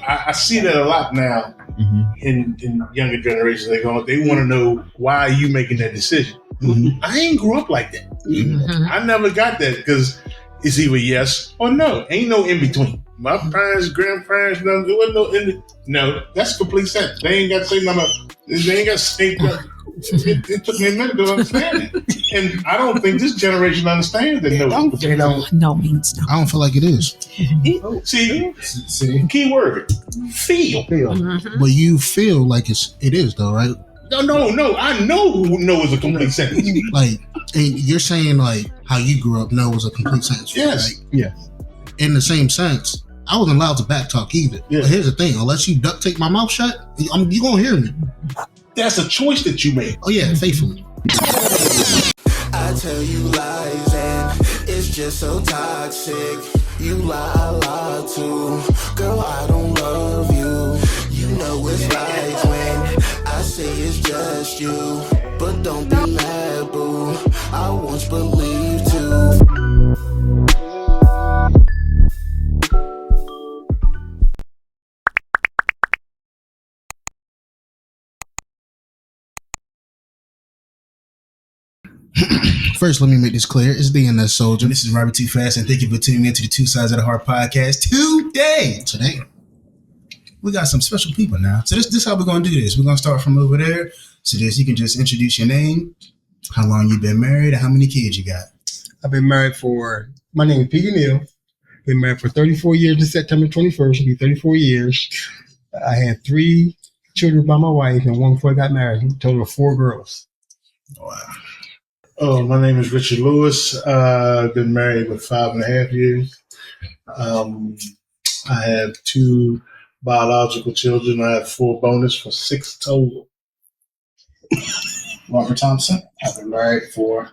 I see that a lot now in younger generations. They want to know, why are you making that decision? I ain't grew up like that. I never got that, because it's either yes or no. Ain't no in between. My parents, grandparents, there wasn't no in. No, that's complete sense. They ain't got to say nothing. They ain't got to say. It took me a minute to understand it, and I don't think this generation understands that. No means no. I don't feel like it is. See, key word: feel. But you feel like it is though, right? No. I know no is a complete sentence. Like, and you're saying like how you grew up, no was a complete sentence. Yes. Right? Yes. In the same sense, I wasn't allowed to backtalk either. Yeah. But here's the thing: unless you duct tape my mouth shut, you gonna hear me. That's a choice that you made. Oh yeah, faithfully. I tell you lies and it's just so toxic. You lie, I lie too. Girl, I don't love you. You know it's lies when I say it's just you. But don't be mad, boo. I once believed too. First, let me make this clear. It's DNS Soldier. This is Robby Too Fast, and thank you for tuning in to the Two Sides of the Heart podcast today. We got some special people now. So this is how we're going to do this. We're going to start from over there. So you can just introduce your name, how long you've been married, and how many kids you got. I've been married my name is Petey, Neal. Been married for 34 years. This September 21st will be 34 years. I had 3 children by my wife and 1 before I got married. A total of 4 girls. Wow. Oh, my name is Richard Lewis. I've been married for 5.5 years. I have 2 biological children. I have 4 bonus for 6 total. Robert Thompson. I've been married for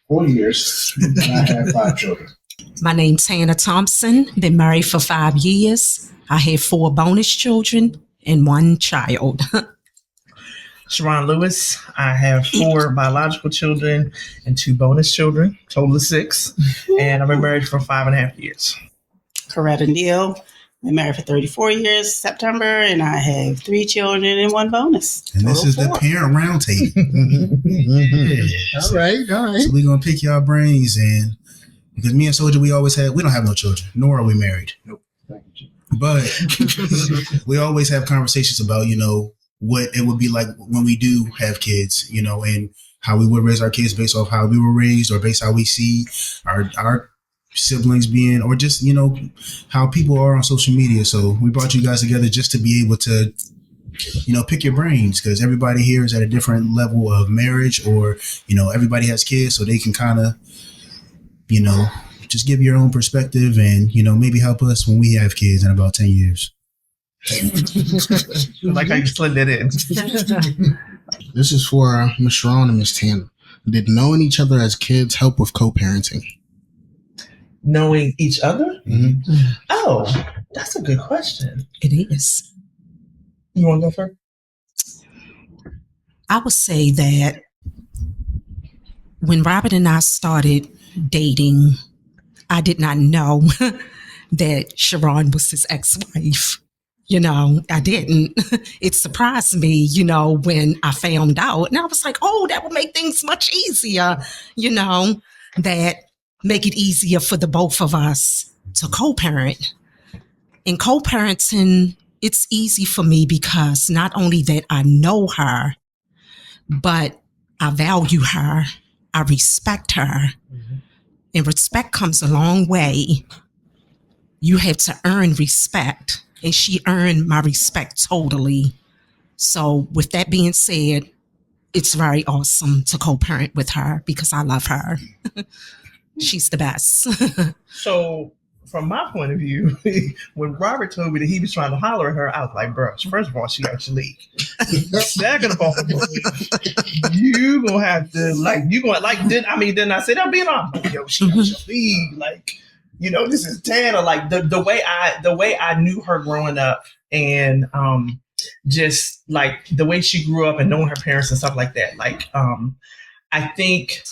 40 years. And I have 5 children. My name's Tana Thompson. Been married for 5 years. I have 4 bonus children and 1 child. Sherone Lewis. I have 4 biological children and 2 bonus children, total of 6. And I've been married for 5.5 years. Coretta Neal. Been married for 34 years, September, and I have 3 children and 1 bonus. And this is 4. The parent round table. All right. So we're going to pick y'all brains, and because me and Soldier, we don't have no children, nor are we married. Nope. But we always have conversations about, what it would be like when we do have kids, and how we would raise our kids based off how we were raised or based how we see our siblings being, or just, how people are on social media. So we brought you guys together just to be able to, pick your brains, because everybody here is at a different level of marriage, or, everybody has kids, so they can kind of, just give your own perspective and, maybe help us when we have kids in about 10 years. I like how you slid that in. This is for Miss Sherone and Miss Tana. Did knowing each other as kids help with co-parenting? Knowing each other? Mm-hmm. Oh, that's a good question. It is. You want to go first? I would say that when Robert and I started dating, I did not know that Sherone was his ex-wife. I didn't. It surprised me, when I found out. And I was like, oh, that would make things much easier, that make it easier for the both of us to co-parent. In co-parenting, it's easy for me because not only that I know her, but I value her, I respect her. Mm-hmm. And respect comes a long way. You have to earn respect. And she earned my respect totally. So with that being said, it's very awesome to co-parent with her because I love her. She's the best. So from my point of view, when Robert told me that he was trying to holler at her, I was like, bro, first of all, she got your league. Second of all, you gonna have to then I said, I'm being honest. Yo, she got your league. This is Tana. Like the way I knew her growing up, and just like the way she grew up and knowing her parents and stuff like that. I think,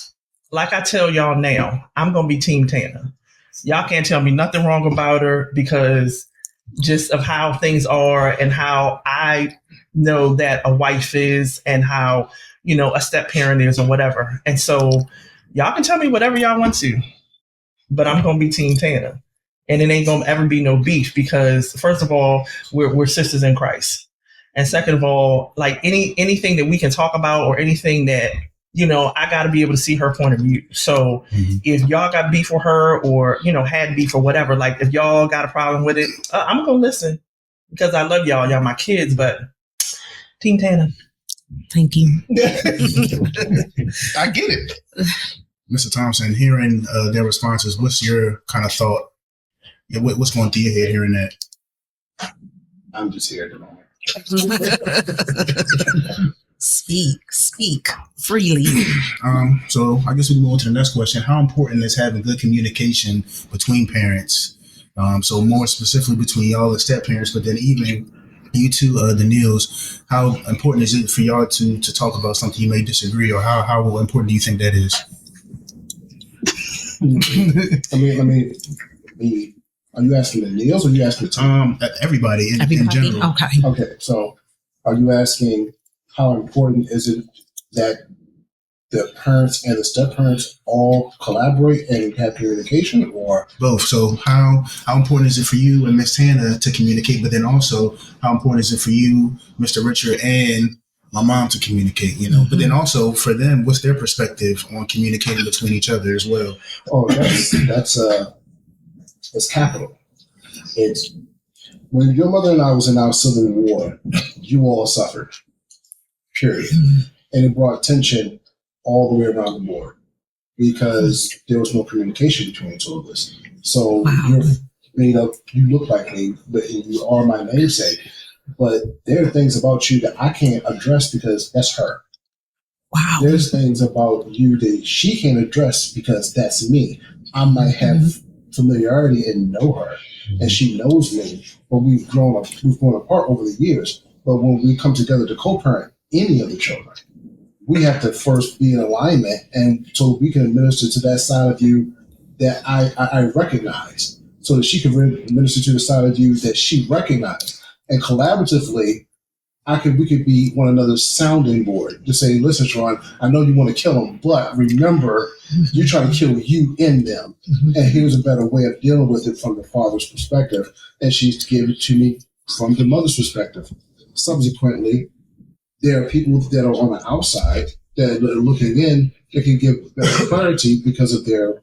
like I tell y'all now, I'm gonna be Team Tana. Y'all can't tell me nothing wrong about her because just of how things are and how I know that a wife is and how, you know, a step parent is or whatever. And so y'all can tell me whatever y'all want to, but I'm going to be Team Tana. And it ain't going to ever be no beef because, first of all, we're sisters in Christ. And second of all, like anything that we can talk about or anything that, you know, I got to be able to see her point of view. So if y'all got beef with her or, you know, had beef or whatever, like if y'all got a problem with it, I'm going to listen because I love y'all. Y'all my kids, but Team Tana. Thank you. I get it. Mr. Thompson, hearing their responses, what's your kind of thought? What's going through your head hearing that? I'm just here at the moment. Speak freely. So I guess we can go on to the next question. How important is having good communication between parents? So more specifically between y'all as step parents, but then even you two, the Neals, how important is it for y'all to talk about something you may disagree, or how important do you think that is? Let me. Are you asking the Neals or are you asking Tom? Everybody in general. Okay. Okay. So, are you asking how important is it that the parents and the step parents all collaborate and have communication, or both? So, how important is it for you and Miss Tana to communicate? But then also, how important is it for you, Mr. Richard, and my mom to communicate? You know, but then also for them, what's their perspective on communicating between each other as well? Oh, that's it's capital. It's when your mother and I was in our Civil War, you all suffered, period. And it brought tension all the way around the board because there was no communication between the two of us. So you're made up, you look like me, but you are my namesake. But there are things about you that I can't address because that's her. Wow. There's things about you that she can't address because that's me. I might have familiarity and know her, and she knows me, but we've grown apart over the years. But when we come together to co-parent any of the children, we have to first be in alignment, and so we can administer to that side of you that I recognize, so that she can administer to the side of you that she recognizes, and collaboratively, we could be one another's sounding board to say, listen, Sherone, I know you want to kill them, but remember, you're trying to kill you in them. And here's a better way of dealing with it from the father's perspective. And she's given it to me from the mother's perspective. Subsequently, there are people that are on the outside that are looking in that can give better clarity because of their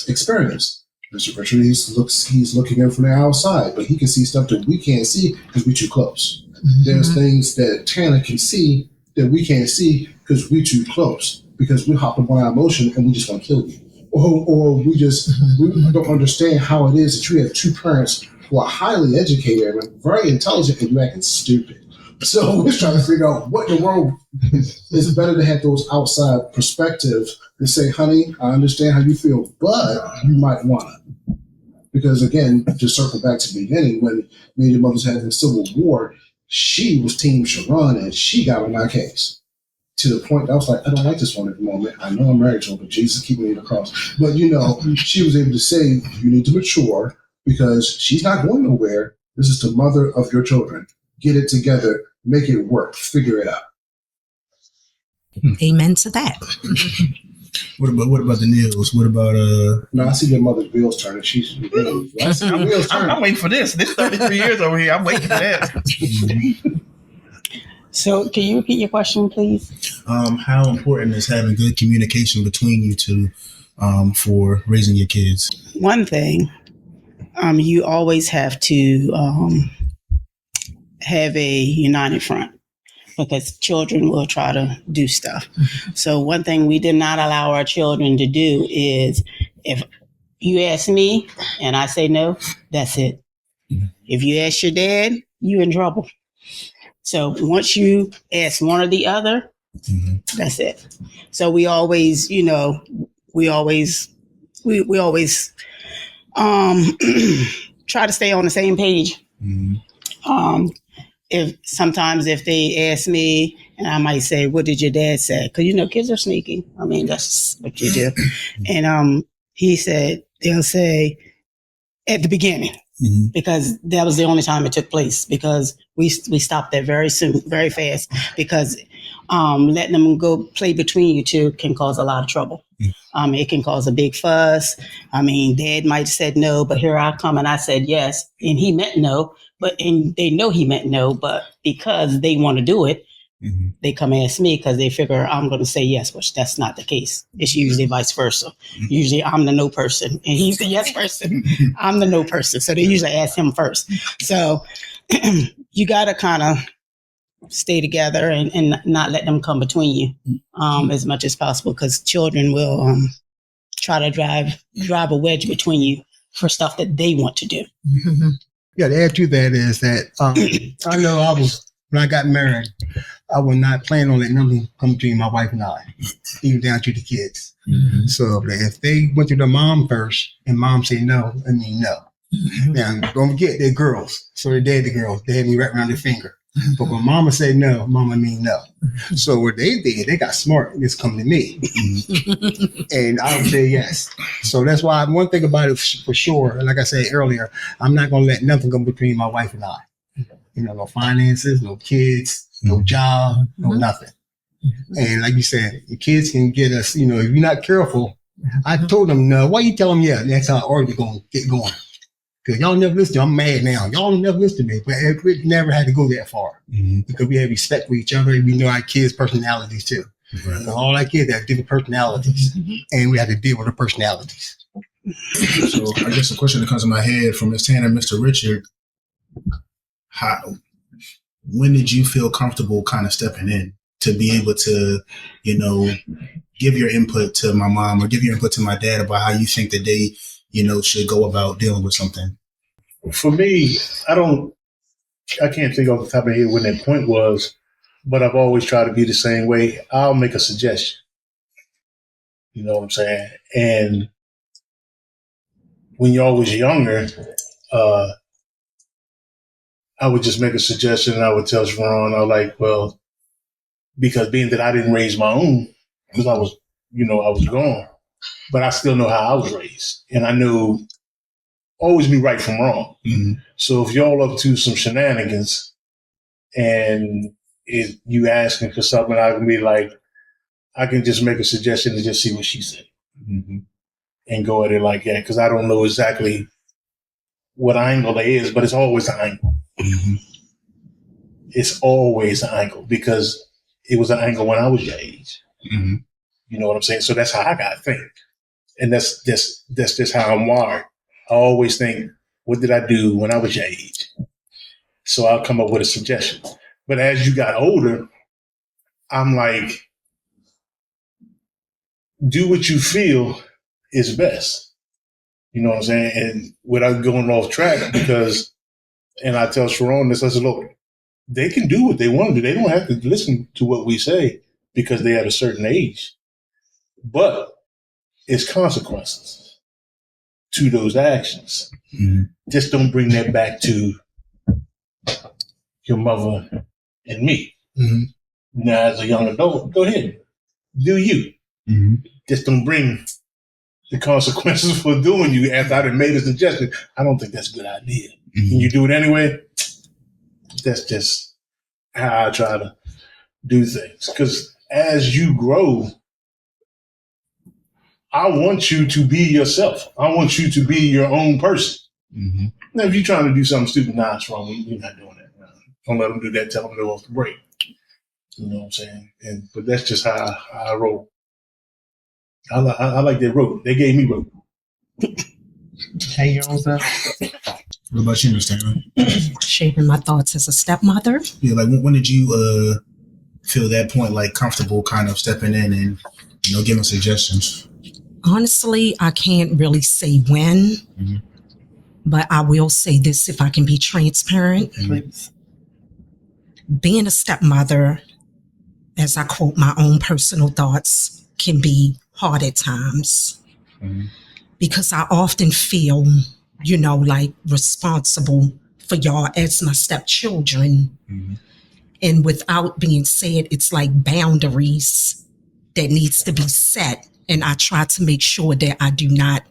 experience. Mr. Richard, he's looking in from the outside, but he can see stuff that we can't see because we're too close. There's things that Tana can see that we can't see because we're too close, because we hop up on our emotion and we just want to kill you. Or we don't understand how it is that you have two parents who are highly educated and very intelligent and you're acting stupid. So we're trying to figure out what in the world is better to have those outside perspectives and say, honey, I understand how you feel, but you might want to. Because again, to circle back to the beginning, when me and your mothers had the Civil War, she was Team Sherone and she got on my case. To the point that I was like, I don't like this one at the moment. I know I'm married to her, but Jesus, keep me in the cross. But she was able to say, you need to mature because she's not going nowhere. This is the mother of your children. Get it together, make it work, figure it out. Amen to that. What about the Neals? What about No, I see your mother's wheels turning. She's wheels turning. I'm waiting for this. This 33 years over here. I'm waiting for that. So can you repeat your question, please? How important is having good communication between you two for raising your kids? One thing, you always have to have a united front because children will try to do stuff. So one thing we did not allow our children to do is if you ask me and I say no, that's it. If you ask your dad, you in trouble. So once you ask one or the other, that's it. So we always, we always try to stay on the same page. If they ask me and I might say, what did your dad say? Because, kids are sneaky. I mean, that's what you do. And they'll say at the beginning, because that was the only time it took place, because we stopped that very soon, very fast, because letting them go play between you two can cause a lot of trouble. It can cause a big fuss. I mean, Dad might have said no, but here I come and I said yes, and he meant no, and they know he meant no, but because they want to do it, they come ask me because they figure I'm going to say yes, which that's not the case. It's usually vice versa. Usually I'm the no person and he's the yes person. I'm the no person. So they usually ask him first. So you got to kind of stay together and not let them come between you as much as possible, because children will try to drive a wedge between you for stuff that they want to do. Yeah, to add to that is that I know when I got married, I was not planning on letting nothing come between my wife and I, even down to the kids. So if they went to their mom first and mom said no, I mean no. Now, don't forget, they're girls. So they're daddy girls. They had me wrapped around their finger. But when mama said no, mama mean no. So what they did, they got smart and just come to me. And I would say yes. So that's why one thing about it for sure, like I said earlier, I'm not going to let nothing come between my wife and I. No finances, no kids, no job, no nothing. And like you said, the kids can get us, if you're not careful. I told them no. Why you tell them yeah? That's how our going to get going. Because y'all never listen to me. I'm mad now. Y'all never listen to me. But it never had to go that far. Because we have respect for each other. We know our kids' personalities too. Right. All our kids have different personalities. And we have to deal with their personalities. So I guess the question that comes to my head from Ms. Tana and Mr. Richard, when did you feel comfortable kind of stepping in to be able to, give your input to my mom or give your input to my dad about how you think that they, should go about dealing with something? For me, I can't think off the top of my head when that point was, but I've always tried to be the same way. I'll make a suggestion. You know what I'm saying? And when you're always younger, I would just make a suggestion and I would tell Sherone, I was like, well, because being that I didn't raise my own, because I was gone, but I still know how I was raised. And I know always be right from wrong. So if y'all up to some shenanigans and if you asking for something, I can be like, I can just make a suggestion and just see what she said and go at it like that. Because I don't know exactly what angle there is, but it's always an angle. It's always an angle because it was an angle when I was your age. You know what I'm saying? So that's how I got to think. And that's just how I'm wired. I always think, what did I do when I was your age? So I'll come up with a suggestion. But as you got older, I'm like, do what you feel is best. You know what I'm saying? And without going off track, and I tell Sherone this, I said, look, they can do what they want to do. They don't have to listen to what we say because they're at a certain age. But it's consequences to those actions. Just don't bring that back to your mother and me. Now, as a young adult, go ahead. Do you. Just don't bring the consequences for doing you after I've made a suggestion. I don't think that's a good idea. And you do it anyway. That's just how I try to do things. Because as you grow, I want you to be yourself. I want you to be your own person. Now, if you're trying to do something stupid, nah, it's wrong. We're not doing that. Nah, don't let them do that. Tell them to go off the break. You know what I'm saying? But that's just how I roll. I like their rope. They gave me rope. Hey, your own stuff. What about you, Miss Tana? Shaping my thoughts as a stepmother. Yeah, like when did you feel that point, like comfortable kind of stepping in and, giving suggestions? Honestly, I can't really say when, but I will say this if I can be transparent. Being a stepmother, as I quote my own personal thoughts, can be hard at times because I often feel, like responsible for y'all as my stepchildren. And without being said, it's like boundaries that needs to be set. And I try to make sure that I do not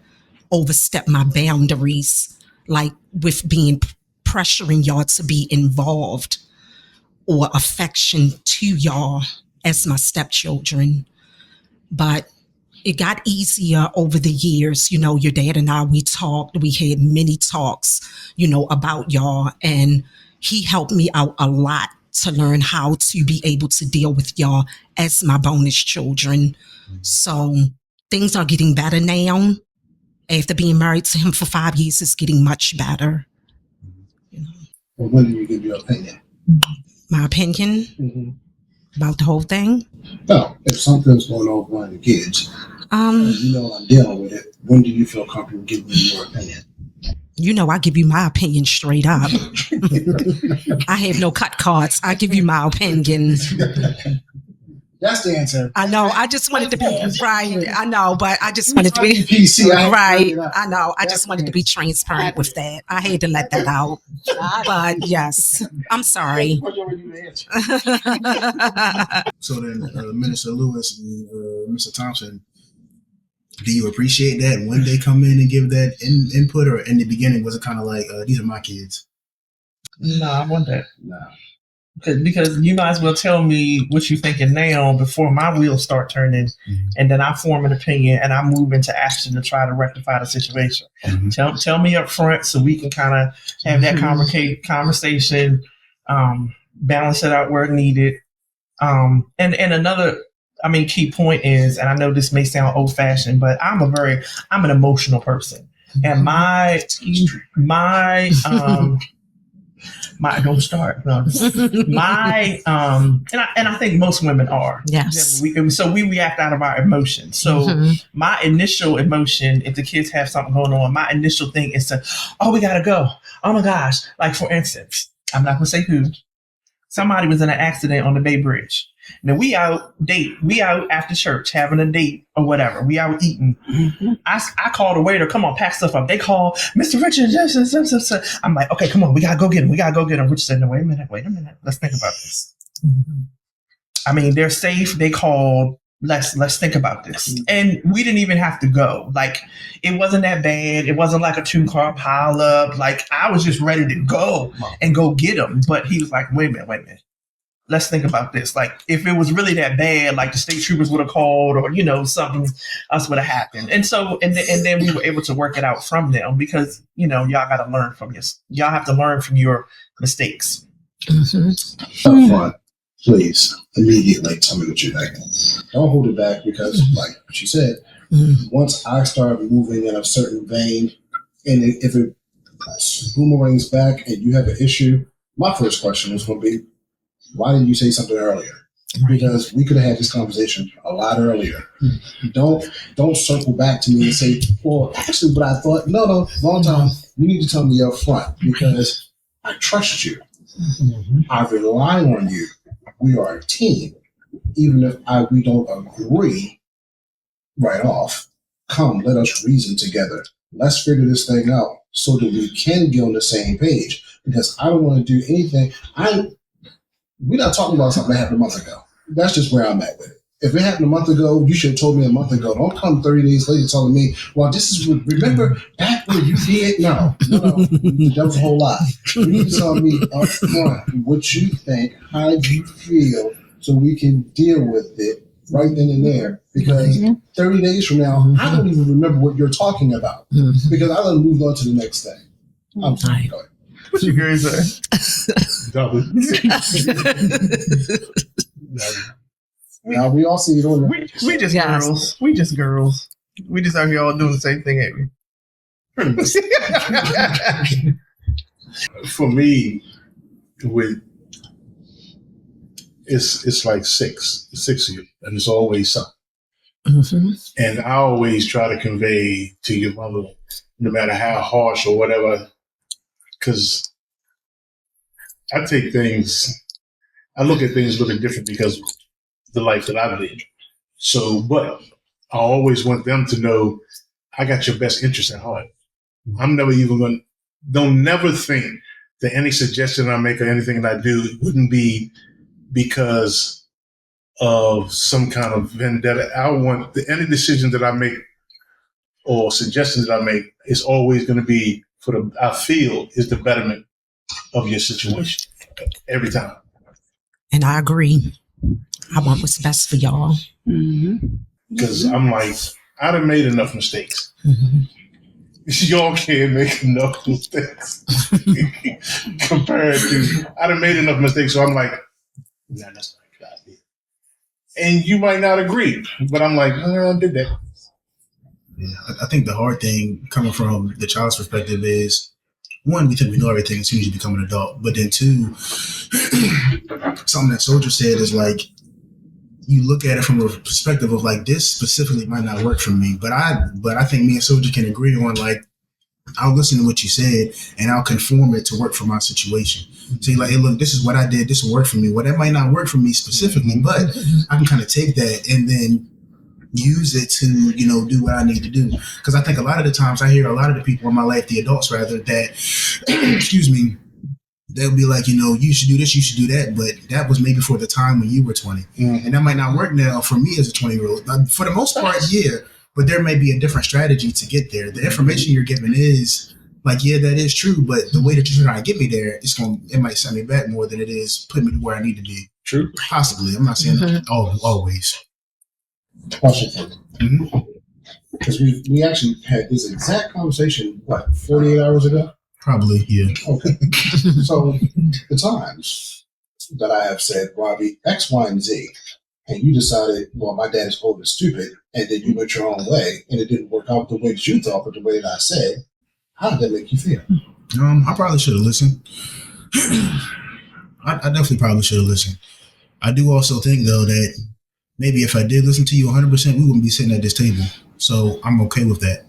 overstep my boundaries like with being pressuring y'all to be involved or affection to y'all as my stepchildren. But it got easier over the years. You know, your dad and I, we talked, we had many talks, you know, about y'all. And he helped me out a lot to learn how to be able to deal with y'all as my bonus children. So things are getting better now. After being married to him for 5 years, it's getting much better. You know. Well, when do you give your opinion? My opinion about the whole thing? No, if something's going on with one of the kids, you know I'm dealing with it, when do you feel comfortable giving me your opinion? You know, I give you my opinion straight up. I have no cut cards. I give you my opinion. That's the answer. I know. I just wanted to be right. I know, but I just wanted to be PC, right. I know. I just wanted to be transparent with that. I had to let that out. But yes, I'm sorry. So then, Minister Lewis and Mr. Thompson, do you appreciate that when they come in and give that input, or in the beginning was it kind of like, these are my kids? No, I want that. No. Because you might as well tell me what you're thinking now before my wheels start turning, and then I form an opinion and I move into action to try to rectify the situation. Tell me up front so we can kind of have that conversation, balance it out where needed. And another, key point is, and I know this may sound old fashioned, but I'm an emotional person, and my don't start. No. And I think most women are. Yes. So we react out of our emotions. So my initial emotion, if the kids have something going on, my initial thing is to, we gotta go. Oh my gosh. Like for instance, I'm not gonna say who. Somebody was in an accident on the Bay Bridge. Now we out after church having a date or whatever. We out eating. I call the waiter, come on, pack stuff up. They call Mr. Richard. I'm like, okay, come on, we gotta go get him. Richard said, no, wait a minute. Let's think about this. They're safe. They called. Let's think about this. And we didn't even have to go. Like, it wasn't that bad. It wasn't like a 2-car pile up. Like, I was just ready to go and go get him. But he was like, wait a minute. Let's think about this. Like, if it was really that bad, like the state troopers would have called, or, something else would have happened. And so, and then we were able to work it out from them, because, y'all got to learn from y'all have to learn from your mistakes. Upfront, please, immediately tell me what you think. Don't hold it back, because, like she said, once I start moving in a certain vein, and if it boomerangs back and you have an issue, my first question was going to be, why didn't you say something earlier? Because we could have had this conversation a lot earlier. Don't circle back to me and say, well, actually what I thought, no, wrong time. You need to tell me up front, because I trust you. I rely on you. We are a team. Even if we don't agree right off, come, let us reason together. Let's figure this thing out so that we can get on the same page. Because I don't want to do anything. We're not talking about something that happened a month ago. That's just where I'm at with it. If it happened a month ago, you should have told me a month ago. Don't come 30 days later telling me, well, this is what, remember back when you did? No. That was a whole lot. You need to tell me up front what you think, how you feel, so we can deal with it right then and there. Because 30 days from now, I don't even remember what you're talking about, because I done moved on to the next thing. I'm sorry. Go ahead. What you guys say? Now we all see it on. We just girls. We just girls. We just out here all doing the same thing, ain't we? For me, it's like six of you, and it's always something. And I always try to convey to your mother, no matter how harsh or whatever, because I look at things a little different because of the life that I've lived. So, but I always want them to know I got your best interest at heart. I'm never even don't never think that any suggestion I make or anything that I do wouldn't be because of some kind of vendetta. I want any decision that I make or suggestions that I make is always going to be I feel is the betterment of your situation every time. And I agree. I want what's best for y'all. Because I'm like, I done made enough mistakes. Y'all can't make enough mistakes compared to I done made enough mistakes. So I'm like, nah, that's not a good idea. And you might not agree, but I'm like, I did that. Yeah, I think the hard thing coming from the child's perspective is, one, we think we know everything as soon as you become an adult. But then two, something that Soldier said is like, you look at it from a perspective of like, this specifically might not work for me. But I think me and Soldier can agree on like, I'll listen to what you said and I'll conform it to work for my situation. So you're like, hey, look, this is what I did. This will work for me. Well, that might not work for me specifically, but I can kind of take that and then use it to, you know, do what I need to do. Because I think a lot of the times I hear a lot of the people in my life, the adults rather, that, excuse me, they'll be like, you know, you should do this, you should do that. But that was maybe for the time when you were 20. And that might not work now for me as a 20-year-old. For the most part, yeah. But there may be a different strategy to get there. The information you're giving is like, yeah, that is true. But the way that you're trying to get me there, it might set me back more than it is put me to where I need to be. True. Possibly. I'm not saying always. Question for you. Because we actually had this exact conversation, 48 hours ago? Probably, yeah. Okay. So the times that I have said, Robby, X, Y, and Z, and you decided, well, my dad is old and stupid, and then you went your own way, and it didn't work out the way that you thought, but the way that I said, how did that make you feel? I probably should have listened. I definitely probably should have listened. I do also think, though, that maybe if I did listen to you 100%, we wouldn't be sitting at this table. So I'm okay with that.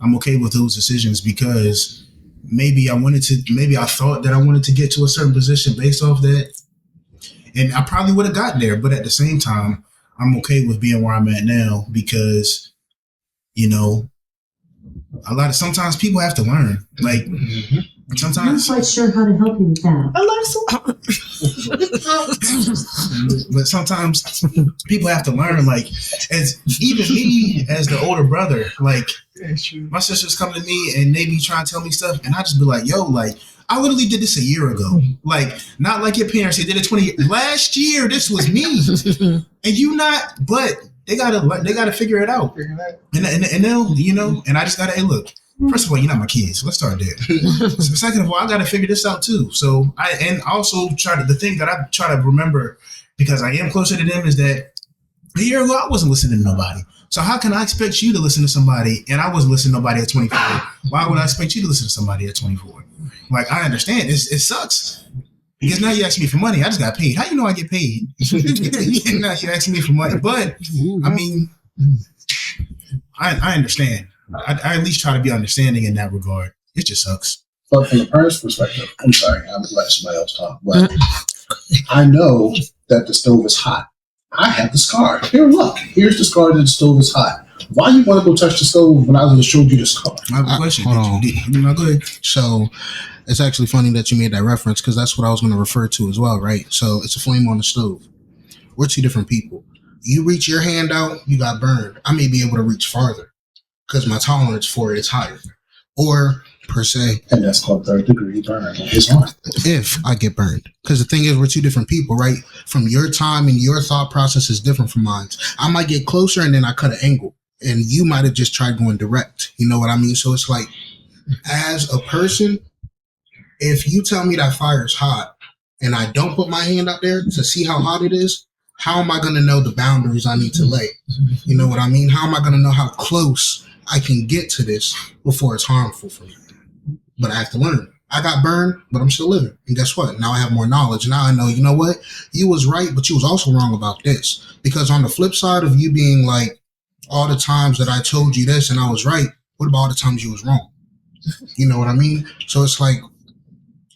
I'm okay with those decisions because maybe I thought that I wanted to get to a certain position based off that. And I probably would have gotten there. But at the same time, I'm okay with being where I'm at now because, you know, sometimes people have to learn. Like, sometimes. I'm not quite sure how to help you with that. But sometimes people have to learn, like, as even me as the older brother, like, my sisters come to me and they be trying to tell me stuff, and I just be like, yo, like, I literally did this a year ago. Like, not like your parents, they did it 20 years. Last year, this was me. And you not, but they gotta figure it out. And they'll, you know, and I just gotta, hey, look, first of all, you're not my kids. Let's start there. Second of all, I gotta figure this out too. So the thing that I try to remember, because I am closer to them, is that a year ago I wasn't listening to nobody. So how can I expect you to listen to somebody and I wasn't listening to nobody at 24? Why would I expect you to listen to somebody at 24? Like, I understand it sucks. Because now you ask me for money. I just got paid. How you know I get paid? Now you're asking me for money. But, I mean, I understand. I at least try to be understanding in that regard. It just sucks. But from the parent's perspective, I'm sorry, I'm letting somebody else talk. But I know that the stove is hot. I have the scar. Here, look. Here's the scar that the stove is hot. Why you want to go touch the stove when I was going to show you the scar? I have a question. Hold on. No, go ahead. So it's actually funny that you made that reference because that's what I was going to refer to as well, right? So it's a flame on the stove. We're two different people. You reach your hand out, you got burned. I may be able to reach farther because my tolerance for it is higher. Or, per se. And that's called third-degree burn. It's hard. If I get burned. Because the thing is, we're two different people, right? From your time and your thought process is different from mine. I might get closer and then I cut an angle. And you might have just tried going direct. You know what I mean? So it's like, as a person, if you tell me that fire is hot and I don't put my hand out there to see how hot it is, how am I going to know the boundaries I need to lay? You know what I mean? How am I going to know how close I can get to this before it's harmful for me? But I have to learn. I got burned, but I'm still living. And guess what? Now I have more knowledge. Now I know, you know what? You was right, but you was also wrong about this. Because on the flip side of you being like, all the times that I told you this and I was right, what about all the times you was wrong? You know what I mean? So it's like,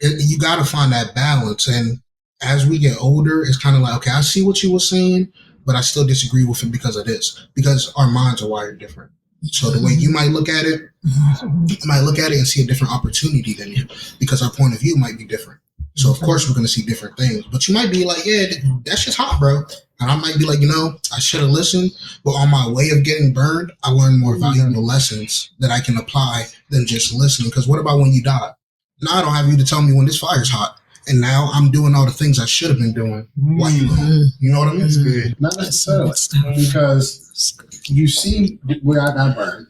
you got to find that balance. And as we get older, it's kind of like, okay, I see what you were saying, but I still disagree with it because of this, because our minds are wired different. So the way you might look at it, you might look at it and see a different opportunity than you, because our point of view might be different. So of course we're going to see different things, but you might be like, yeah, that shit's hot, bro. And I might be like, I should have listened, but on my way of getting burned, I learned more valuable lessons that I can apply than just listening. Because what about when you die? Now I don't have you to tell me when this fire's hot. And now I'm doing all the things I should have been doing. Why you gone? You know what I mean? Not necessarily. Because you see where I got burned,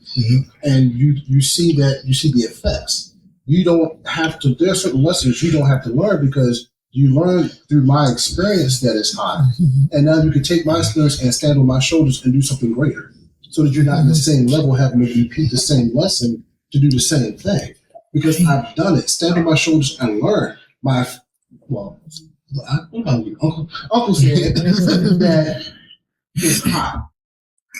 and you see the effects. You don't have to, there are certain lessons you don't have to learn because you learn through my experience that it's hot. And now you can take my experience and stand on my shoulders and do something greater. So that you're not in the same level having to repeat the same lesson to do the same thing. Because I've done it. Stand on my shoulders and learn. Uncle said that it's hot.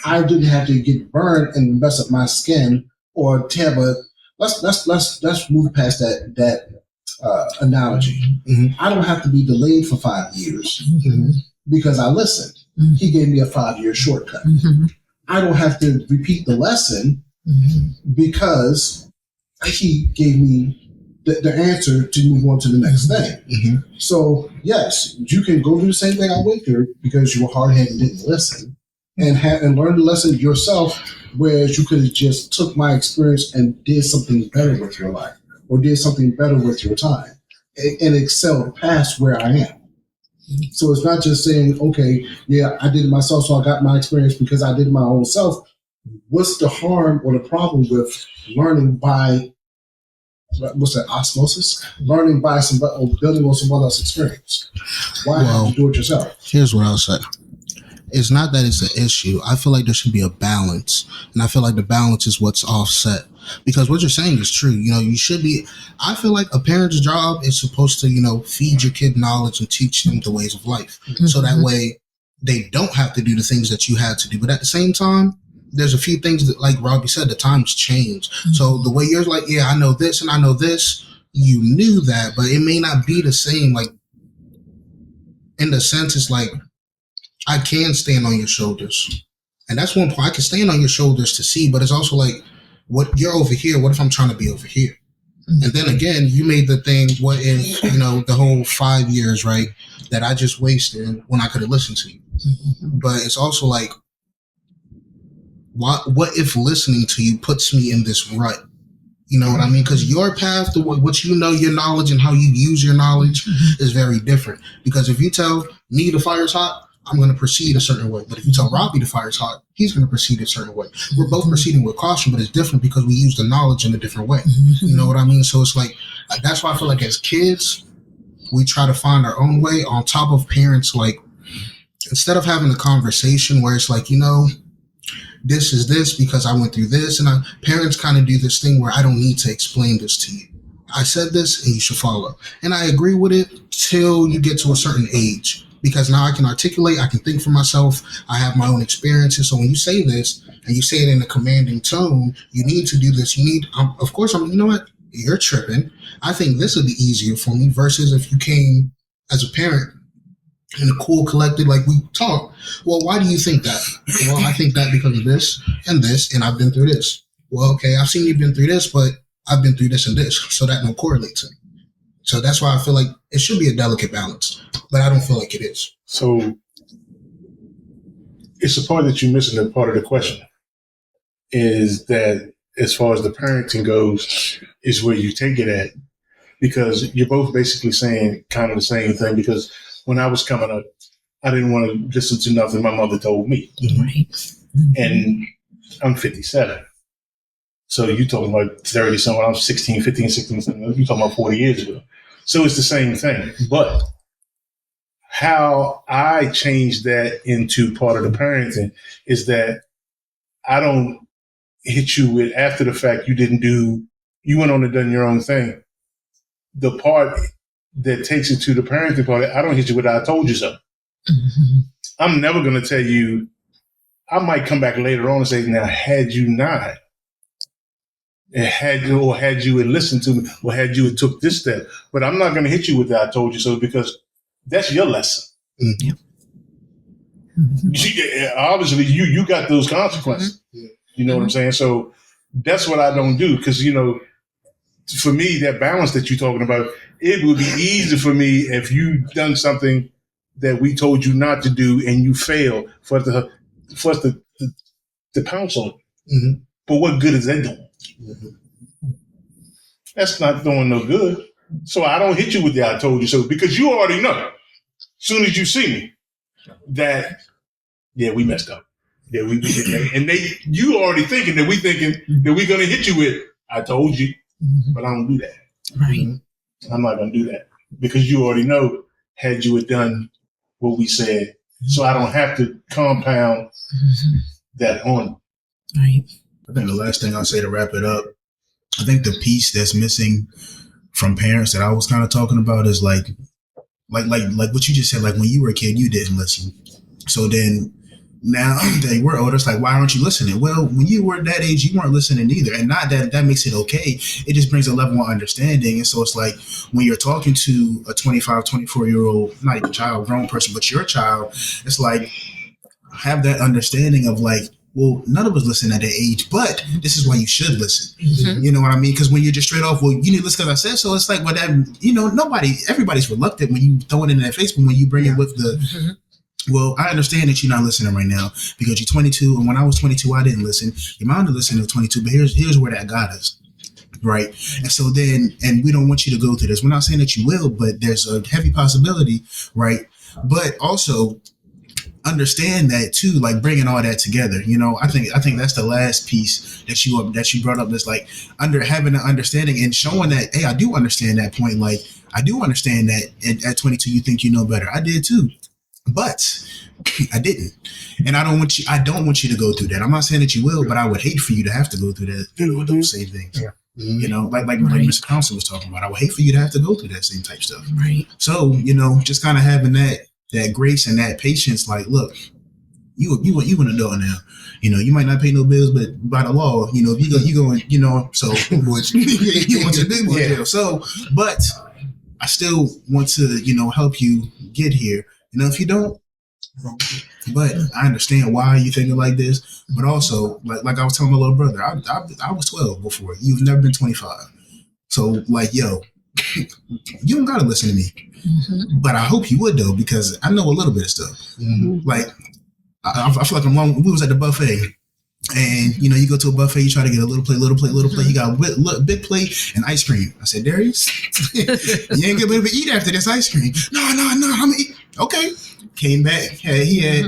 I didn't have to get burned and mess up my skin or to have a. Let's move past that analogy. I don't have to be delayed for 5 years because I listened. He gave me a 5-year shortcut. I don't have to repeat the lesson because he gave me the answer to move on to the next thing. So yes, you can go through the same thing I went through because you were hard-headed and didn't listen, and learn the lesson yourself. Whereas you could have just took my experience and did something better with your life, or did something better with your time, and excelled past where I am. So it's not just saying, okay, yeah, I did it myself, so I got my experience because I did it my own self. What's the harm or the problem with learning by osmosis? Learning by or building on someone else's experience. Why have to do it yourself? Here's what I'll say. It's not that it's an issue. I feel like there should be a balance. And I feel like the balance is what's offset. Because what you're saying is true. You should be. I feel like a parent's job is supposed to, feed your kid knowledge and teach them the ways of life. So that way they don't have to do the things that you had to do. But at the same time, there's a few things that, like Robby said, the times change. So the way you're like, yeah, I know this and I know this, you knew that, but it may not be the same. Like, in the sense, it's like, I can stand on your shoulders. And that's one point. I can stand on your shoulders to see, but it's also like, what you're over here, what if I'm trying to be over here? And then again, you made the thing, what if, the whole 5 years, right, that I just wasted when I could have listened to you. But it's also like, what if listening to you puts me in this rut? You know what I mean? Because your path to what your knowledge and how you use your knowledge is very different. Because if you tell me the fire's hot, I'm going to proceed a certain way. But if you tell Robby the fire's hot, he's going to proceed a certain way. We're both proceeding with caution, but it's different because we use the knowledge in a different way. You know what I mean? So it's like, that's why I feel like as kids, we try to find our own way on top of parents. Like, instead of having a conversation where it's like, this is this because I went through this. And parents kind of do this thing where I don't need to explain this to you. I said this and you should follow. And I agree with it till you get to a certain age. Because now I can articulate, I can think for myself, I have my own experiences. So when you say this and you say it in a commanding tone, you need to do this. Of course, you know what? You're tripping. I think this would be easier for me versus if you came as a parent in a cool, collected, like we talk. Well, why do you think that? Well, I think that because of this, and I've been through this. Well, okay, I've seen you've been through this, but I've been through this and this. So that don't correlate to me. So that's why I feel like it should be a delicate balance, but I don't feel like it is. So it's the part that you're missing, the part of the question is that as far as the parenting goes, is where you take it at, because you're both basically saying kind of the same thing. Because when I was coming up, I didn't want to listen to nothing my mother told me. Right. And I'm 57. So you talking about 30 something, when I was 16, 15, 16, 17, you talking about 40 years ago. So it's the same thing. But how I changed that into part of the parenting is that I don't hit you with, after the fact, you went on and done your own thing. The part that takes it to the parenting part, I don't hit you with, I told you so. I'm never going to tell you, I might come back later on and say, now, had you not, had you had listened to me, or had you had took this step, but I'm not going to hit you with that I told you so, because that's your lesson. Obviously, you got those consequences. You know what I'm saying? So that's what I don't do, because, for me, that balance that you're talking about, it would be easy for me if you done something that we told you not to do and you failed for us to pounce on you. Mm-hmm. But what good is that doing? Mm-hmm. That's not doing no good. So I don't hit you with the I told you so, because you already know, as soon as you see me, that, yeah, we messed up. Yeah, we did that. And you already thinking that that we're going to hit you with, I told you, but I don't do that. Right. I'm not going to do that, because you already know, had you had done what we said, so I don't have to compound that on. Right. I think the last thing I'll say to wrap it up, I think the piece that's missing from parents that I was kind of talking about is like what you just said, like when you were a kid, you didn't listen. So then now that we're older, it's like, why aren't you listening? Well, when you were that age, you weren't listening either. And not that makes it okay. It just brings a level of understanding. And so it's like when you're talking to a 25, 24-year-old, not even child, grown person, but your child, it's like, have that understanding of like, well, none of us listen at that age, but this is why you should listen. Mm-hmm. You know what I mean? Because when you're just straight off, well, you need to listen because I said so. It's like, well, that, everybody's reluctant when you throw it in their face, but when you bring it with the, well, I understand that you're not listening right now because you're 22. And when I was 22, I didn't listen. Your mom didn't listen at 22, but here's where that got us. Right. And so then, and we don't want you to go through this. We're not saying that you will, but there's a heavy possibility. Right. But also, understand that too, like bringing all that together. You know, I think that's the last piece that you brought up. Is like having an understanding and showing that, hey, I do understand that point. Like I do understand that at 22 you think you know better. I did too, but I didn't, and I don't want you to go through that. I'm not saying that you will, but I would hate for you to have to go through that. Those same things. Yeah. You know, like Mr. Thompson was talking about. I would hate for you to have to go through that same type stuff. Right. So just kind of having that grace and that patience, like, look, you an adult now. You might not pay no bills, but by the law, if you go, so you want to big boy jail. So, but I still want to, help you get here. If you don't, but I understand why you thinking like this. But also, like I was telling my little brother, I was 12 before. You've never been 25. So, like, yo, you don't gotta listen to me. Mm-hmm. But I hope you would, though, because I know a little bit of stuff. Mm-hmm. Like, I feel like we was at the buffet, and you go to a buffet, you try to get a little plate. You got a big plate and ice cream. I said, Darius, you ain't gonna be able to eat after this ice cream. No, I'm gonna eat. Okay. Came back. He had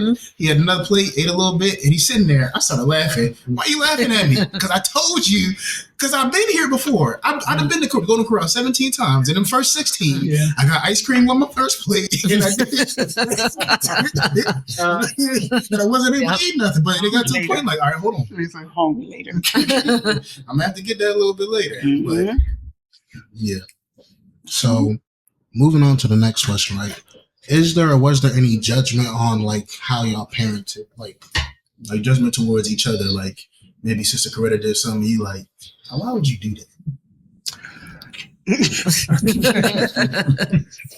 another plate, ate a little bit, and he's sitting there. I started laughing. Why are you laughing at me? Because I told you. Because I've been here before. I've been to Golden Corral 17 times. In the first 16, I got ice cream on my first plate. And I wasn't able to eat nothing. But it got to a point like, all right, hold on. It's like hungry later. I'm going to have to get that a little bit later. Mm-hmm. But, yeah. So, moving on to the next question, right? Is there or was there any judgment on like how y'all parented? Like judgment towards each other? Like maybe Sister Coretta did something you like, why would you do that?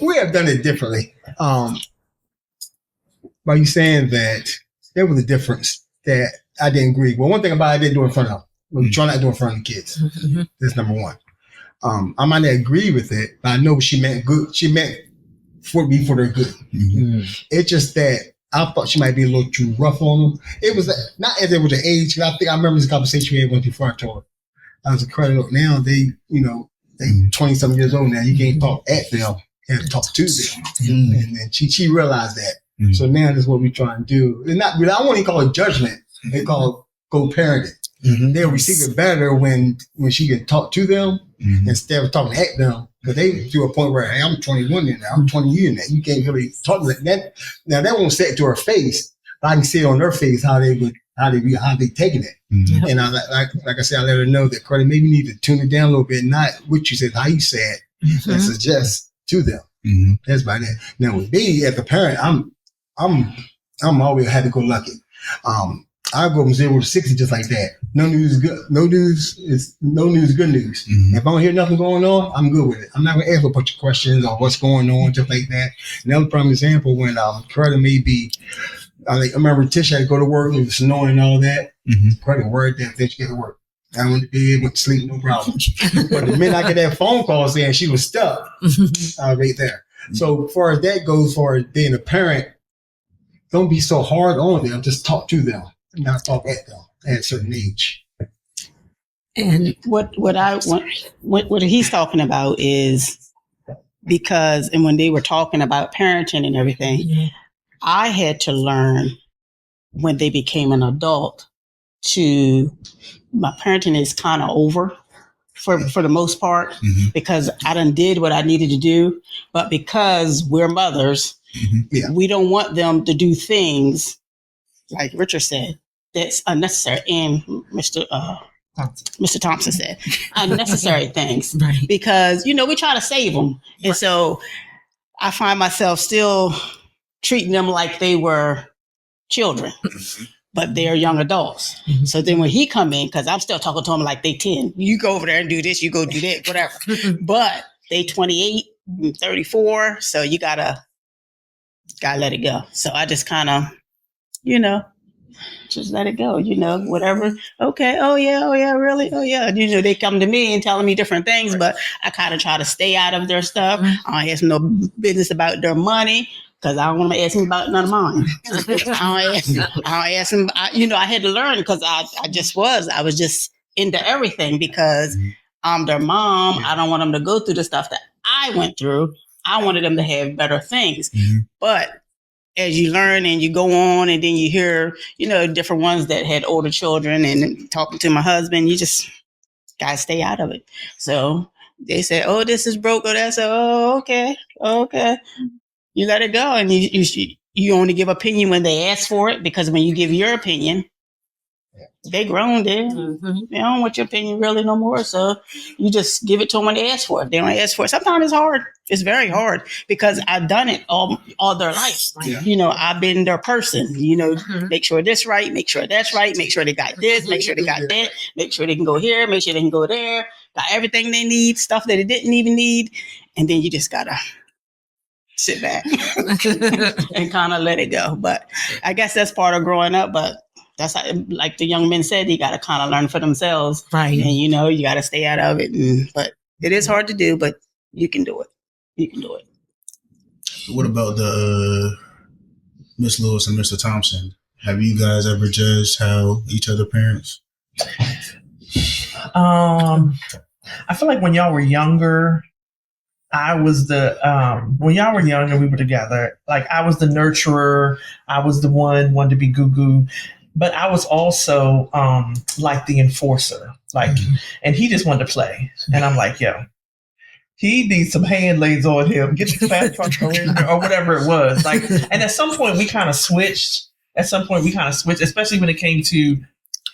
We have done it differently. By you saying that there was a difference that I didn't agree. Well, one thing about it, I didn't do it in front of them. We try not to do it in front of the kids. Mm-hmm. That's number one. I might not agree with it, but I know what she meant good. She meant for their good. Mm-hmm. It's just that I thought she might be a little too rough on them. It was not as it was an age. I think I remember this conversation we had once before I told her. I was a credit now. They 20-something years old now. You can't talk at them. You have to talk to them. Mm-hmm. And then she realized that. Mm-hmm. So now that's what we try and do. It's not really, I won't even call it judgment. They call it co-parenting. Mm-hmm. They'll receive it better when she can talk to them instead of talking at them. Because they to a point where, hey, I'm 21 now, I'm 20 years now. You can't really talk like that. Now that won't say it to her face, but I can see it on their face how they taking it. Mm-hmm. And I like I said, I let her know that Coretta, maybe you need to tune it down a little bit, not what you said, how you said, and suggest to them. Mm-hmm. That's about it. Now with me as a parent, I'm always happy-go-lucky. I go from 0 to 60 just like that. No news is good. No news is good news. Mm-hmm. If I don't hear nothing going on, I'm good with it. I'm not going to ask a bunch of questions on what's going on, just like that. Another prime example when Coretta may be, I remember Tish had to go to work, it was snowing and all that. Mm-hmm. Coretta worried that then she get to work. I went to bed, went to sleep, no problem. But the minute I get that phone call saying she was stuck, right there. So as far as that goes, for being a parent, don't be so hard on them. Just talk to them, not talk at them at a certain age. And What he's talking about is because, and when they were talking about parenting and everything, I had to learn when they became an adult my parenting is kind of over for the most part, because I done did what I needed to do, but because we're mothers, we don't want them to do things like Richard said that's unnecessary, and Mr. Thompson said unnecessary things, right. because we try to save them, and so I find myself still treating them like they were children, but they're young adults. So then when he come in, because I'm still talking to them like they 10, you go over there and do this, you go do that, whatever. But they 28, 34, so you gotta let it go. So I just kind of, just let it go, whatever. Okay. Oh yeah, really? Oh yeah. They come to me and telling me different things, but I kind of try to stay out of their stuff. I don't ask them no business about their money, because I don't want to ask them about none of mine. I don't ask them. I had to learn, because I was just into everything, because I'm their mom. I don't want them to go through the stuff that I went through. I wanted them to have better things. But as you learn and you go on, and then you hear, different ones that had older children, and talking to my husband, you just got to stay out of it. So they said, oh, this is broke, or that's, oh, okay. You let it go, and you only give opinion when they ask for it, because when you give your opinion, they grown there. They don't want your opinion really no more. So you just give it to them when they ask for it. They don't ask for it. Sometimes it's hard. It's very hard, because I've done it all their life. I've been their person, make sure this right, make sure that's right, make sure they got this, make sure they got that, make sure they can go here, make sure they can go there, got everything they need, stuff that they didn't even need. And then you just gotta sit back and kind of let it go. But I guess that's part of growing up. But that's how, like the young men said, you got to kind of learn for themselves. Right. And, you got to stay out of it. But it is hard to do, but you can do it. You can do it. What about the Miss Lewis and Mr. Thompson? Have you guys ever judged how each other parents? I feel like when y'all were younger, I was when y'all were young and we were together, like I was the nurturer. I was the one to be goo-goo, but I was also like the enforcer, and he just wanted to play. And I'm like, yo, he needs some hand lays on him, get the fast truck or whatever it was. And at some point we kind of switched, especially when it came to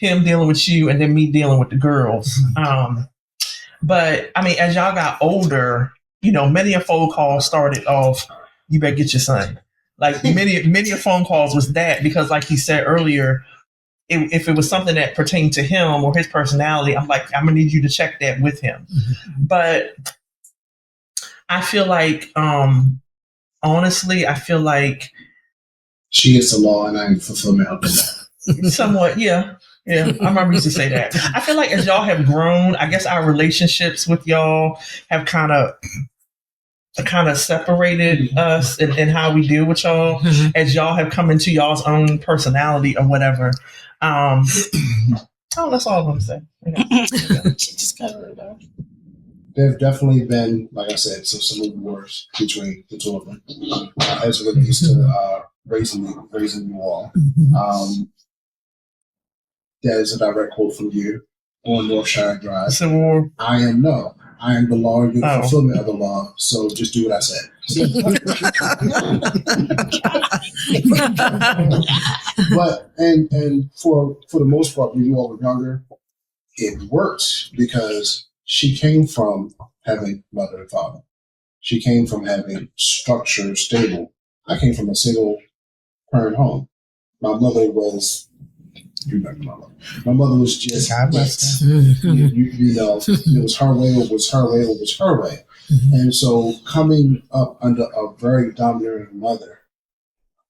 him dealing with you and then me dealing with the girls. But I mean, as y'all got older, many a phone call started off, you better get your son. Like many a phone calls was that, because like he said earlier, if it was something that pertained to him or his personality, I'm like, I'm gonna need you to check that with him. But I feel like, honestly, she is the law and I am fulfillment of the law. Somewhat, yeah. Yeah, I remember used to say that. I feel like as y'all have grown, I guess our relationships with y'all have kind of separated us and how we deal with y'all, as y'all have come into y'all's own personality or whatever. That's all I'm saying. Just cover it up. There have definitely been, like I said, some wars between the two of them as it relates to raising you all. That is a direct quote from you on Northshire Drive. Civil War. I am the law, you're the fulfillment of the law. So just do what I said. But and for the most part, when you all were younger, it worked because she came from having mother and father. She came from having structure stable. I came from a single parent home. My mother was. You remember my mother. My mother was just it was her way, it was her way, it was her way. And so coming up under a very dominant mother,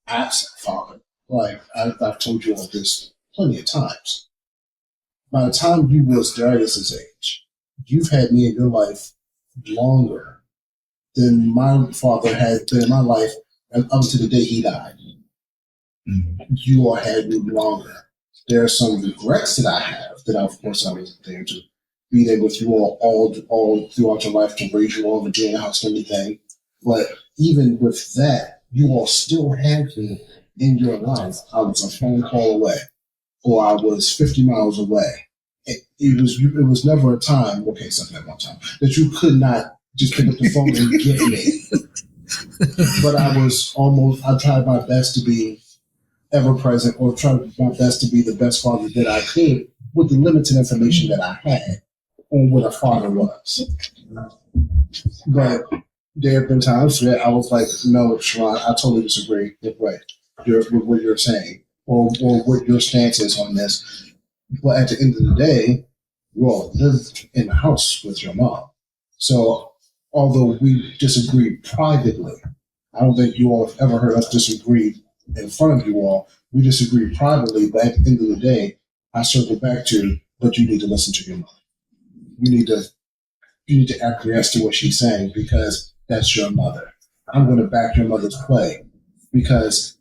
absent father, like I've told you all this plenty of times. By the time you was Darius's age, you've had me in your life longer than my father had been in my life and up to the day he died. You all had me longer. There are some regrets that I have that, of course, I wasn't there to be there with you all throughout your life, to raise you all, to be in the house and everything. But even with that, you all still had me in your life. I was a phone call away, or I was 50 miles away. It was never a time, okay, something at one time, that you could not just pick up the phone and get me. But I tried my best to be ever present, or tried my best to be the best father that I could with the limited information that I had on what a father was. But there have been times where I was like, no, Sherone, I totally disagree with what you're saying, or what your stance is on this. But at the end of the day, you all lived in the house with your mom. So although we disagreed privately, I don't think you all have ever heard us disagree in front of you all. We disagreed privately, but at the end of the day, I circle back to, but you need to listen to your mom. You need to acquiesce to what she's saying, because that's your mother. I'm going to back your mother's play, because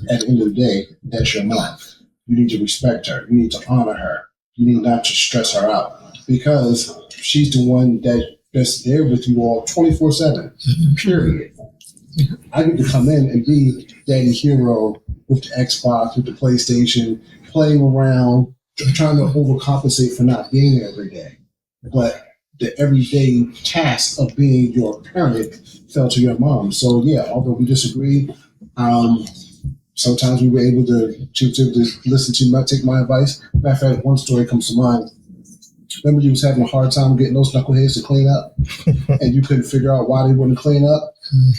at the end of the day, that's your mom. You need to respect her. You need to honor her. You need not to stress her out, because she's the one that's there with you all 24/7, period. I get to come in and be daddy hero with the Xbox, with the PlayStation, playing around, trying to overcompensate for not being there every day. But the everyday task of being your parent fell to your mom. So yeah, although we disagreed, sometimes we were able to listen to take my advice. Matter of fact, one story comes to mind. Remember, you was having a hard time getting those knuckleheads to clean up, and you couldn't figure out why they wouldn't clean up.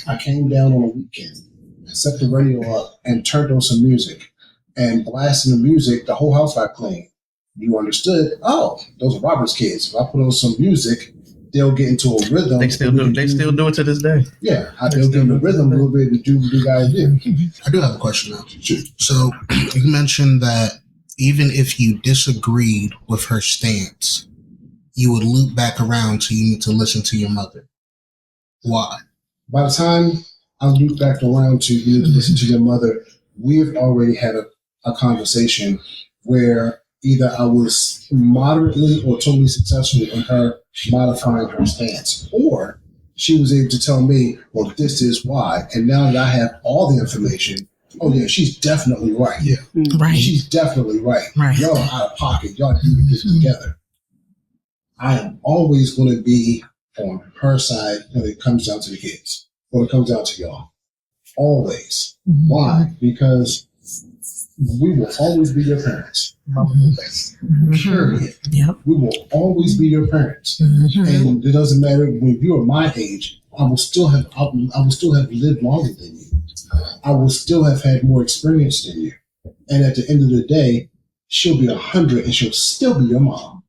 I came down on a weekend, set the radio up, and turned on some music, and blasting the music, the whole house got clean. You understood? Oh, those are Robert's kids. If I put on some music, they'll get into a rhythm. They still do it to this day. Yeah, they'll get in the rhythm. We'll be able to do what you guys do. I do have a question now. Sure. So you mentioned that even if you disagreed with her stance, you would loop back around so you need to listen to your mother. Why? By the time I loop back around to you need to listen to your mother, we've already had a conversation where either I was moderately or totally successful in her modifying her stance, or she was able to tell me, well, this is why. And now that I have all the information, oh yeah, she's definitely right. Yeah. Right. She's definitely right. Right. Y'all are out of pocket. Y'all need to get together. I am always going to be on her side when it comes down to the kids, when it comes down to y'all. Always. Why? Because we will always be your parents. Period. Yep. We will always be your parents. And it doesn't matter when you're my age, I will still have lived longer than you. I will still have had more experience than you. And at the end of the day, she'll be 100 and she'll still be your mom.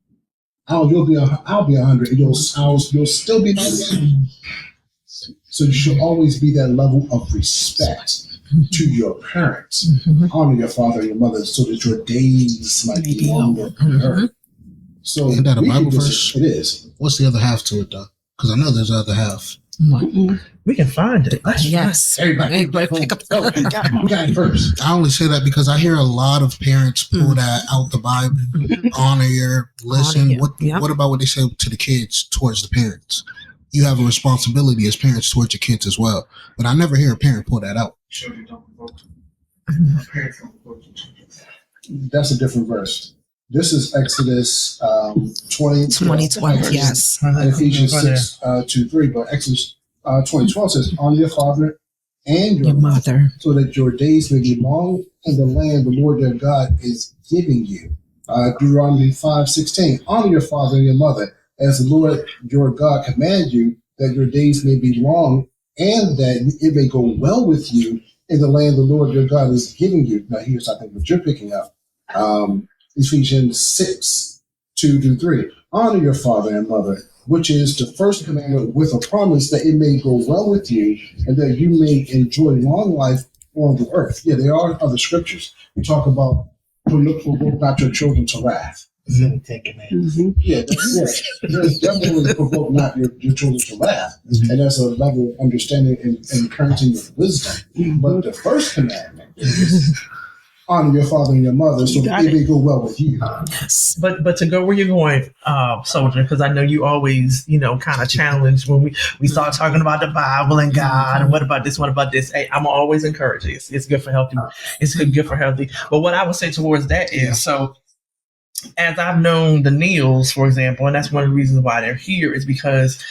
I'll be 100 and you'll still be my mom. So you should always be that level of respect to your parents. Honor your father and your mother so that your days might be longer on earth. So isn't that a Bible verse? It is. What's the other half to it, though? Because I know there's other half. We can find it. Yes. Everybody pick up. We got it first. I only say that because I hear a lot of parents pull that out the Bible. Honor your, listen. What about what they say to the kids towards the parents? You have a responsibility as parents towards your kids as well. But I never hear a parent pull that out. That's a different verse. This is Exodus 20:12, yes. And Ephesians 6:2-3. But Exodus 20:12 says, honor your father and your mother, so that your days may be long in the land the Lord your God is giving you. Deuteronomy 5:16, honor your father and your mother, as the Lord your God command you, that your days may be long and that it may go well with you in the land the Lord your God is giving you. Now here's I think what you're picking up. Ephesians 6:2-3. Honor your father and mother, which is the first commandment with a promise that it may go well with you and that you may enjoy long life on the earth. Yeah, there are other scriptures. We talk about provoke not your children to wrath. Taking that. Yeah, there's definitely to provoke not your children to wrath. And that's a level of understanding and parenting with wisdom. But the first commandment is honor your father and your mother so it may go well with you. Yes. But to go where you're going, Soldier, because I know you always, kind of challenge when we start talking about the Bible and God and what about this. Hey, I'm always encouraging. It's good for healthy. It's good for healthy. But what I would say towards that is, so as I've known the Neals, for example, and that's one of the reasons why they're here, is because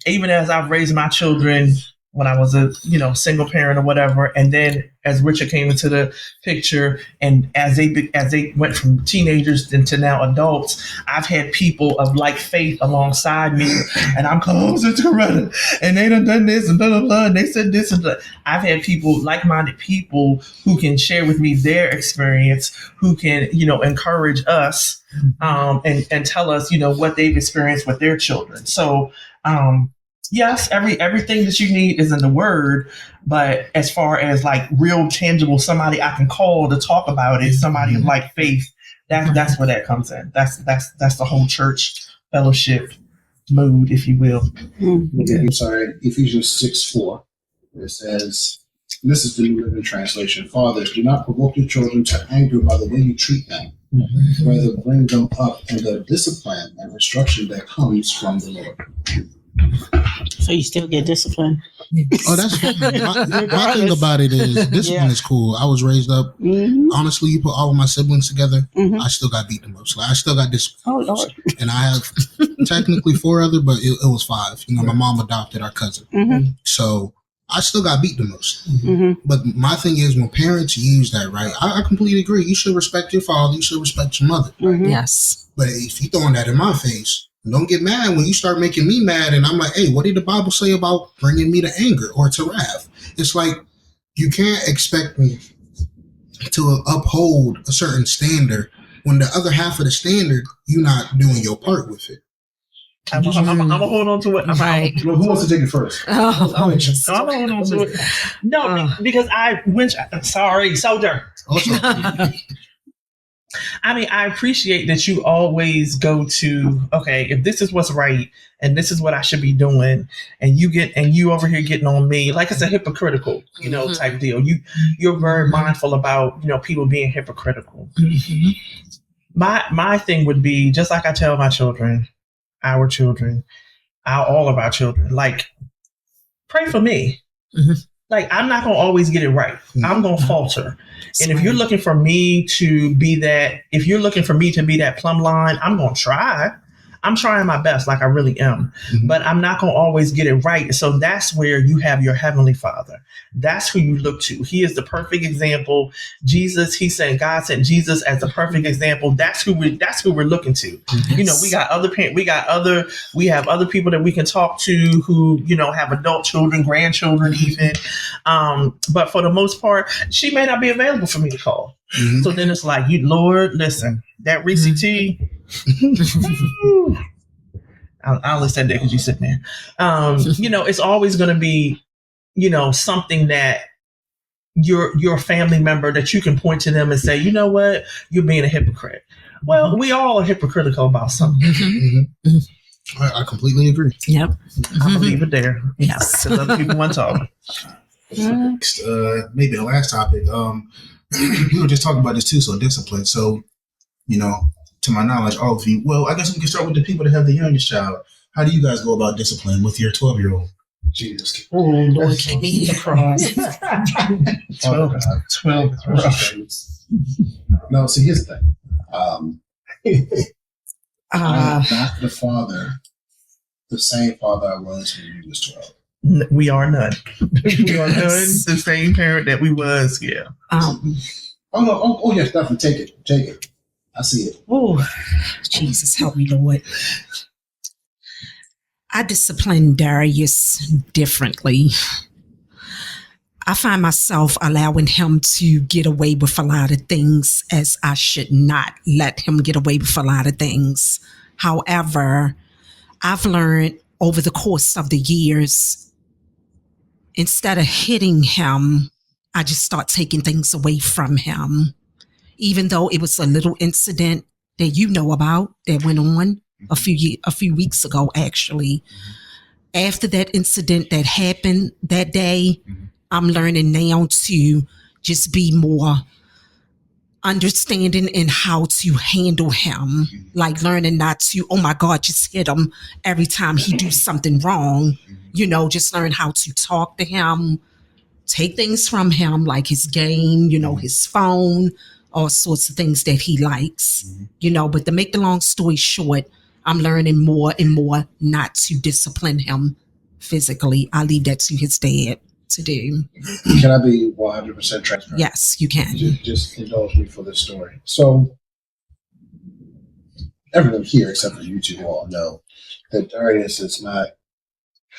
even as I've raised my children when I was a single parent or whatever, and then as Richard came into the picture, and as they went from teenagers into now adults, I've had people of like faith alongside me, and I'm closer to Coretta, and they done this and blah blah blah, and they said this and blah. I've had people, like-minded people, who can share with me their experience, who can encourage us, and tell us what they've experienced with their children. So. Yes, everything that you need is in the Word, but as far as like real tangible, somebody I can call to talk about it, somebody of like faith, that's where that comes in. That's the whole church fellowship mood, if you will. I'm sorry, Ephesians 6:4. It says, this is the New Living Translation. Fathers, do not provoke your children to anger by the way you treat them. Rather, bring them up in the discipline and instruction that comes from the Lord. So you still get discipline? Oh, that's fine. My thing about it is discipline is cool. I was raised up. Honestly, you put all of my siblings together, I still got beat the most. Like, I still got discipline. Oh, Lord. And I have technically 4 other, but it was 5. My mom adopted our cousin. So I still got beat the most. But my thing is, when parents use that, right, I completely agree. You should respect your father. You should respect your mother. Yes. But if you're throwing that in my face, don't get mad when you start making me mad and I'm like, hey, what did the Bible say about bringing me to anger or to wrath? It's like, you can't expect me to uphold a certain standard when the other half of the standard, you're not doing your part with it. I'm gonna hold on to it. Right. Well, who wants to take it first? Oh, I'm gonna hold on to it. No, because sorry, Soldier. I mean, I appreciate that you always go to, okay, if this is what's right and this is what I should be doing, and you over here getting on me, like it's a hypocritical, type deal. You're very mindful about, people being hypocritical. My thing would be, just like I tell my children, all of our children, like, pray for me. Like, I'm not going to always get it right. I'm going to falter. And if you're looking for me to be that plumb line, I'm going to try. I'm trying my best, like I really am, but I'm not going to always get it right. So that's where you have your Heavenly Father. That's who you look to. He is the perfect example. Jesus, God sent Jesus as the perfect example. That's who we're looking to. Yes. We have other people that we can talk to who, have adult children, grandchildren even. But for the most part, she may not be available for me to call. So then it's like, Lord, listen, that Reese T. I only said that because you sit there. It's always going to be, something that your family member that you can point to them and say, you know what, you're being a hypocrite. Well, we all are hypocritical about something. I completely agree. Yep. I'm gonna leave it there. Yes. Because other people want to talk. Next, maybe the last topic. We were just talking about this too. So discipline. So, to my knowledge, all of you. Well, I guess we can start with the people that have the youngest child. How do you guys go about discipline with your 12-year-old? Jesus. Oh, Lord, keep me across. 12. No, see, here's the thing. I am not the same father I was when you was 12. We are none. We are none the same parent that we was. Yeah. Oh, yes, definitely. Take it. I see it. Oh, Jesus, help me, Lord. I discipline Darius differently. I find myself allowing him to get away with a lot of things as I should not let him get away with a lot of things. However, I've learned over the course of the years, instead of hitting him, I just start taking things away from him. Even though it was a little incident, that you know about that went on a few weeks ago, actually. After that incident that happened that day, I'm learning now to just be more understanding in how to handle him, like learning not to, oh my God, just hit him every time he do something wrong. Just learn how to talk to him, take things from him, like his game, his phone, all sorts of things that he likes, but to make the long story short, I'm learning more and more not to discipline him physically. I leave that to his dad to do. Can I be 100% transparent? Yes, you can. Just indulge me for this story. So, everyone here except for you two all know that Darius is not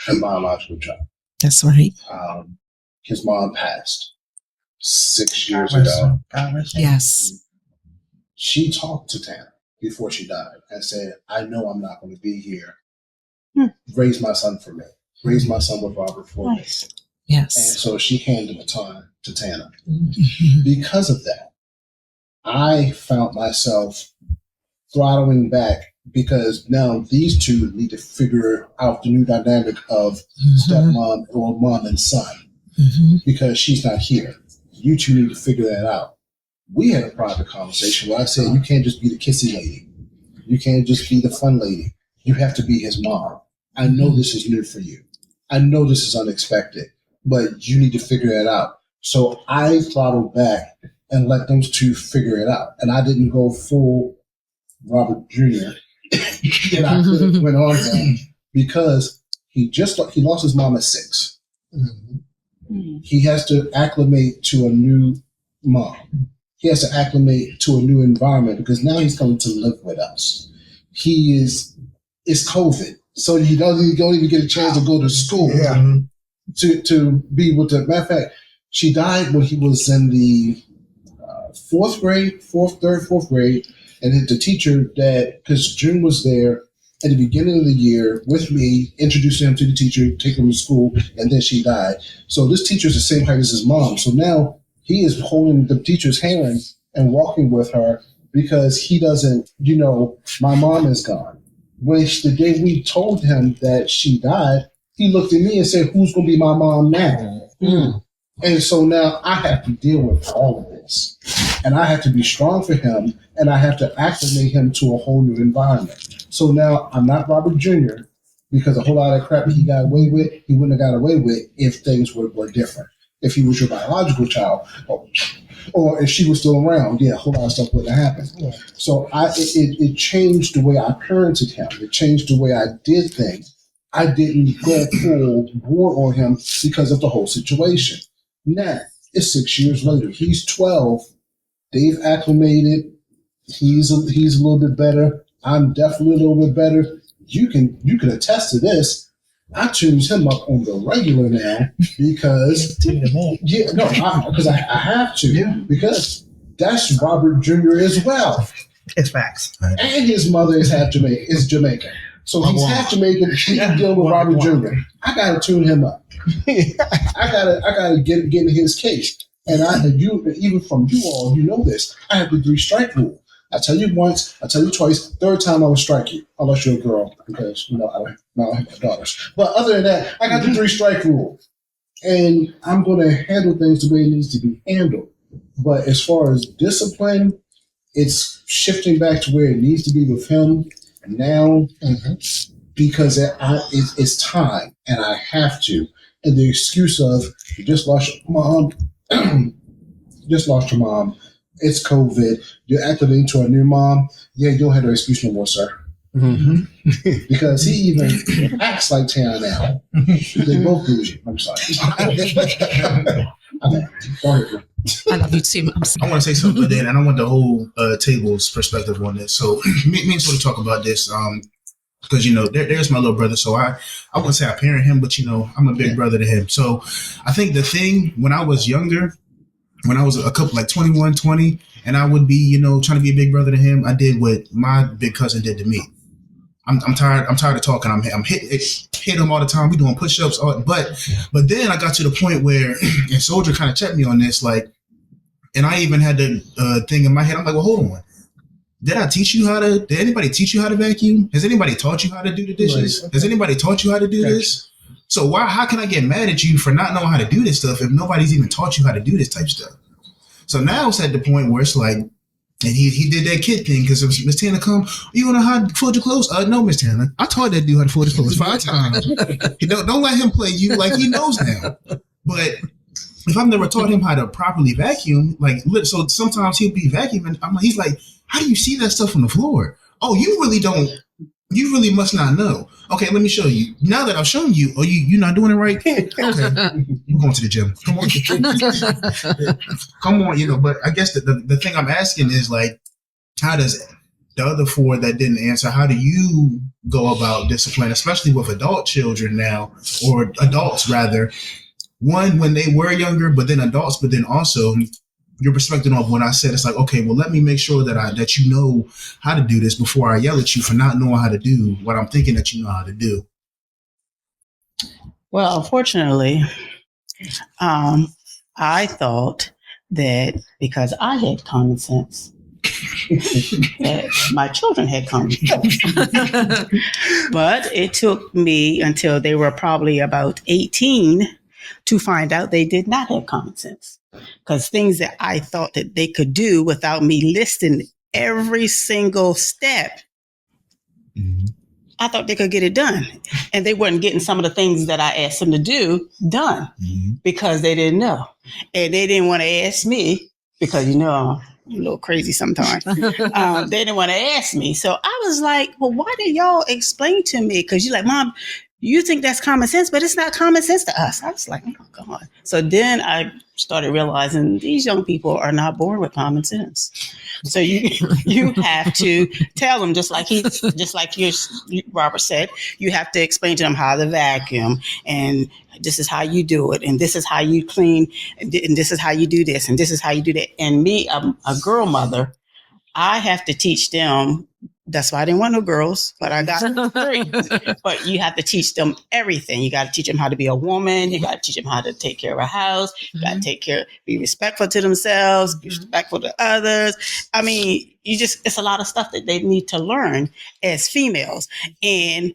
a biological child. That's right. His mom passed 6 years ago. Yes. She talked to Tana before she died and said, I know I'm not going to be here. Raise my son for me. Raise my son with Robert for me. Yes. And so she handed the baton to Tana. Because of that, I found myself throttling back because now these two need to figure out the new dynamic of stepmom or mom and son because she's not here. You two need to figure that out. We had a private conversation where I said, you can't just be the kissy lady. You can't just be the fun lady. You have to be his mom. I know this is new for you. I know this is unexpected, but you need to figure that out. So I throttled back and let those two figure it out. And I didn't go full Robert Jr. and I could have went on then because he lost his mom at 6. He has to acclimate to a new mom. He has to acclimate to a new environment because now he's coming to live with us. It's COVID. So he don't even get a chance to go to school to be able to. Matter of fact, she died when he was in the 4th grade, 4th grade. And the teacher because June was there at the beginning of the year with me, introducing him to the teacher, taking him to school, and then she died. So this teacher is the same height as his mom. So now he is holding the teacher's hand and walking with her because he doesn't, my mom is gone. When the day we told him that she died, he looked at me and said, who's going to be my mom now? And so now I have to deal with all of this. And I have to be strong for him, and I have to acclimate him to a whole new environment. So now I'm not Robert Jr. because a whole lot of crap he got away with, he wouldn't have got away with if things were different. If he was your biological child, or if she was still around, a whole lot of stuff wouldn't have happened. Yeah. So it changed the way I parented him. It changed the way I did things. I didn't go full bore on him because of the whole situation. Now, it's 6 years later. He's 12. They've acclimated. He's a little bit better. I'm definitely a little bit better. You can attest to this. I choose him up on the regular now because because I have to because that's Robert Jr. as well. It's facts. And his mother is Jamaican. So he's half Jamaican. He's dealing with Robert Jr. I gotta tune him up. I gotta get in his case. And even from you all, you know this. I have the 3-strike rule. I tell you once, I tell you twice, third time I will strike you, unless you're a girl, because I don't have daughters. But other than that, I got the 3-strike rule. And I'm going to handle things the way it needs to be handled. But as far as discipline, it's shifting back to where it needs to be with him now because it's time and I have to. And the excuse of you just lost your mom, it's COVID, you're activating to a new mom, you don't have no excuse no more, sir. Because he even acts like Tana now. They both lose you. I'm sorry. I love you too. I want to say something, then, and I want the whole table's perspective on this. So, me and sort of talk about this because there's my little brother. So I wouldn't say I parent him, but I'm a big brother to him. So I think the thing when I was younger, when I was a couple like 21, 20, and I would be trying to be a big brother to him, I did what my big cousin did to me. I'm tired of talking. I'm hit him all the time. We doing push-ups, but then I got to the point where, and Soldier kind of checked me on this, and I even had the thing in my head. I'm like, well, hold on. did anybody teach you how to vacuum? Has anybody taught you how to do the dishes? Right. Has anybody taught you how to do this? So how can I get mad at you for not knowing how to do this stuff if nobody's even taught you how to do this type stuff? So now it's at the point where it's like, and he did that kid thing because Miss Tana come, you want to know how to fold your clothes? No, Miss Tana. I taught that dude how to fold his clothes 5 times. Don't let him play you like he knows now. But if I've never taught him how to properly vacuum, so sometimes he'll be vacuuming. He's like, how do you see that stuff on the floor? Oh, you really don't. You really must not know. Okay, let me show you. Now that I've shown you, you're not doing it right? Okay, we're going to the gym. Come on. Come on, but I guess the thing I'm asking is like, how does the other 4 that didn't answer, how do you go about discipline, especially with adult children now, or adults rather, one, when they were younger, but then adults, but then also your perspective of when I said, it's like, okay, well, let me make sure that you know how to do this before I yell at you for not knowing how to do what I'm thinking that you know how to do. Well, unfortunately, I thought that because I had common sense, that my children had common sense. But it took me until they were probably about 18 to find out they did not have common sense. Because things that I thought that they could do without me listing every single step, I thought they could get it done. And they weren't getting some of the things that I asked them to do done because they didn't know. And they didn't want to ask me because, I'm a little crazy sometimes. They didn't want to ask me. So I was like, well, why did y'all explain to me? Because you're like, Mom, you think that's common sense, but it's not common sense to us. I was like, oh, God. So then I started realizing these young people are not born with common sense. So you have to tell them, just like Robert said, you have to explain to them how to vacuum, and this is how you do it, and this is how you clean, and this is how you do this, and this is how you do that. And me, a girl mother, I have to teach them. That's why I didn't want no girls, but I got 3. But you have to teach them everything. You got to teach them how to be a woman. You got to teach them how to take care of a house. You got to be respectful to themselves, be respectful to others. I mean, it's a lot of stuff that they need to learn as females. And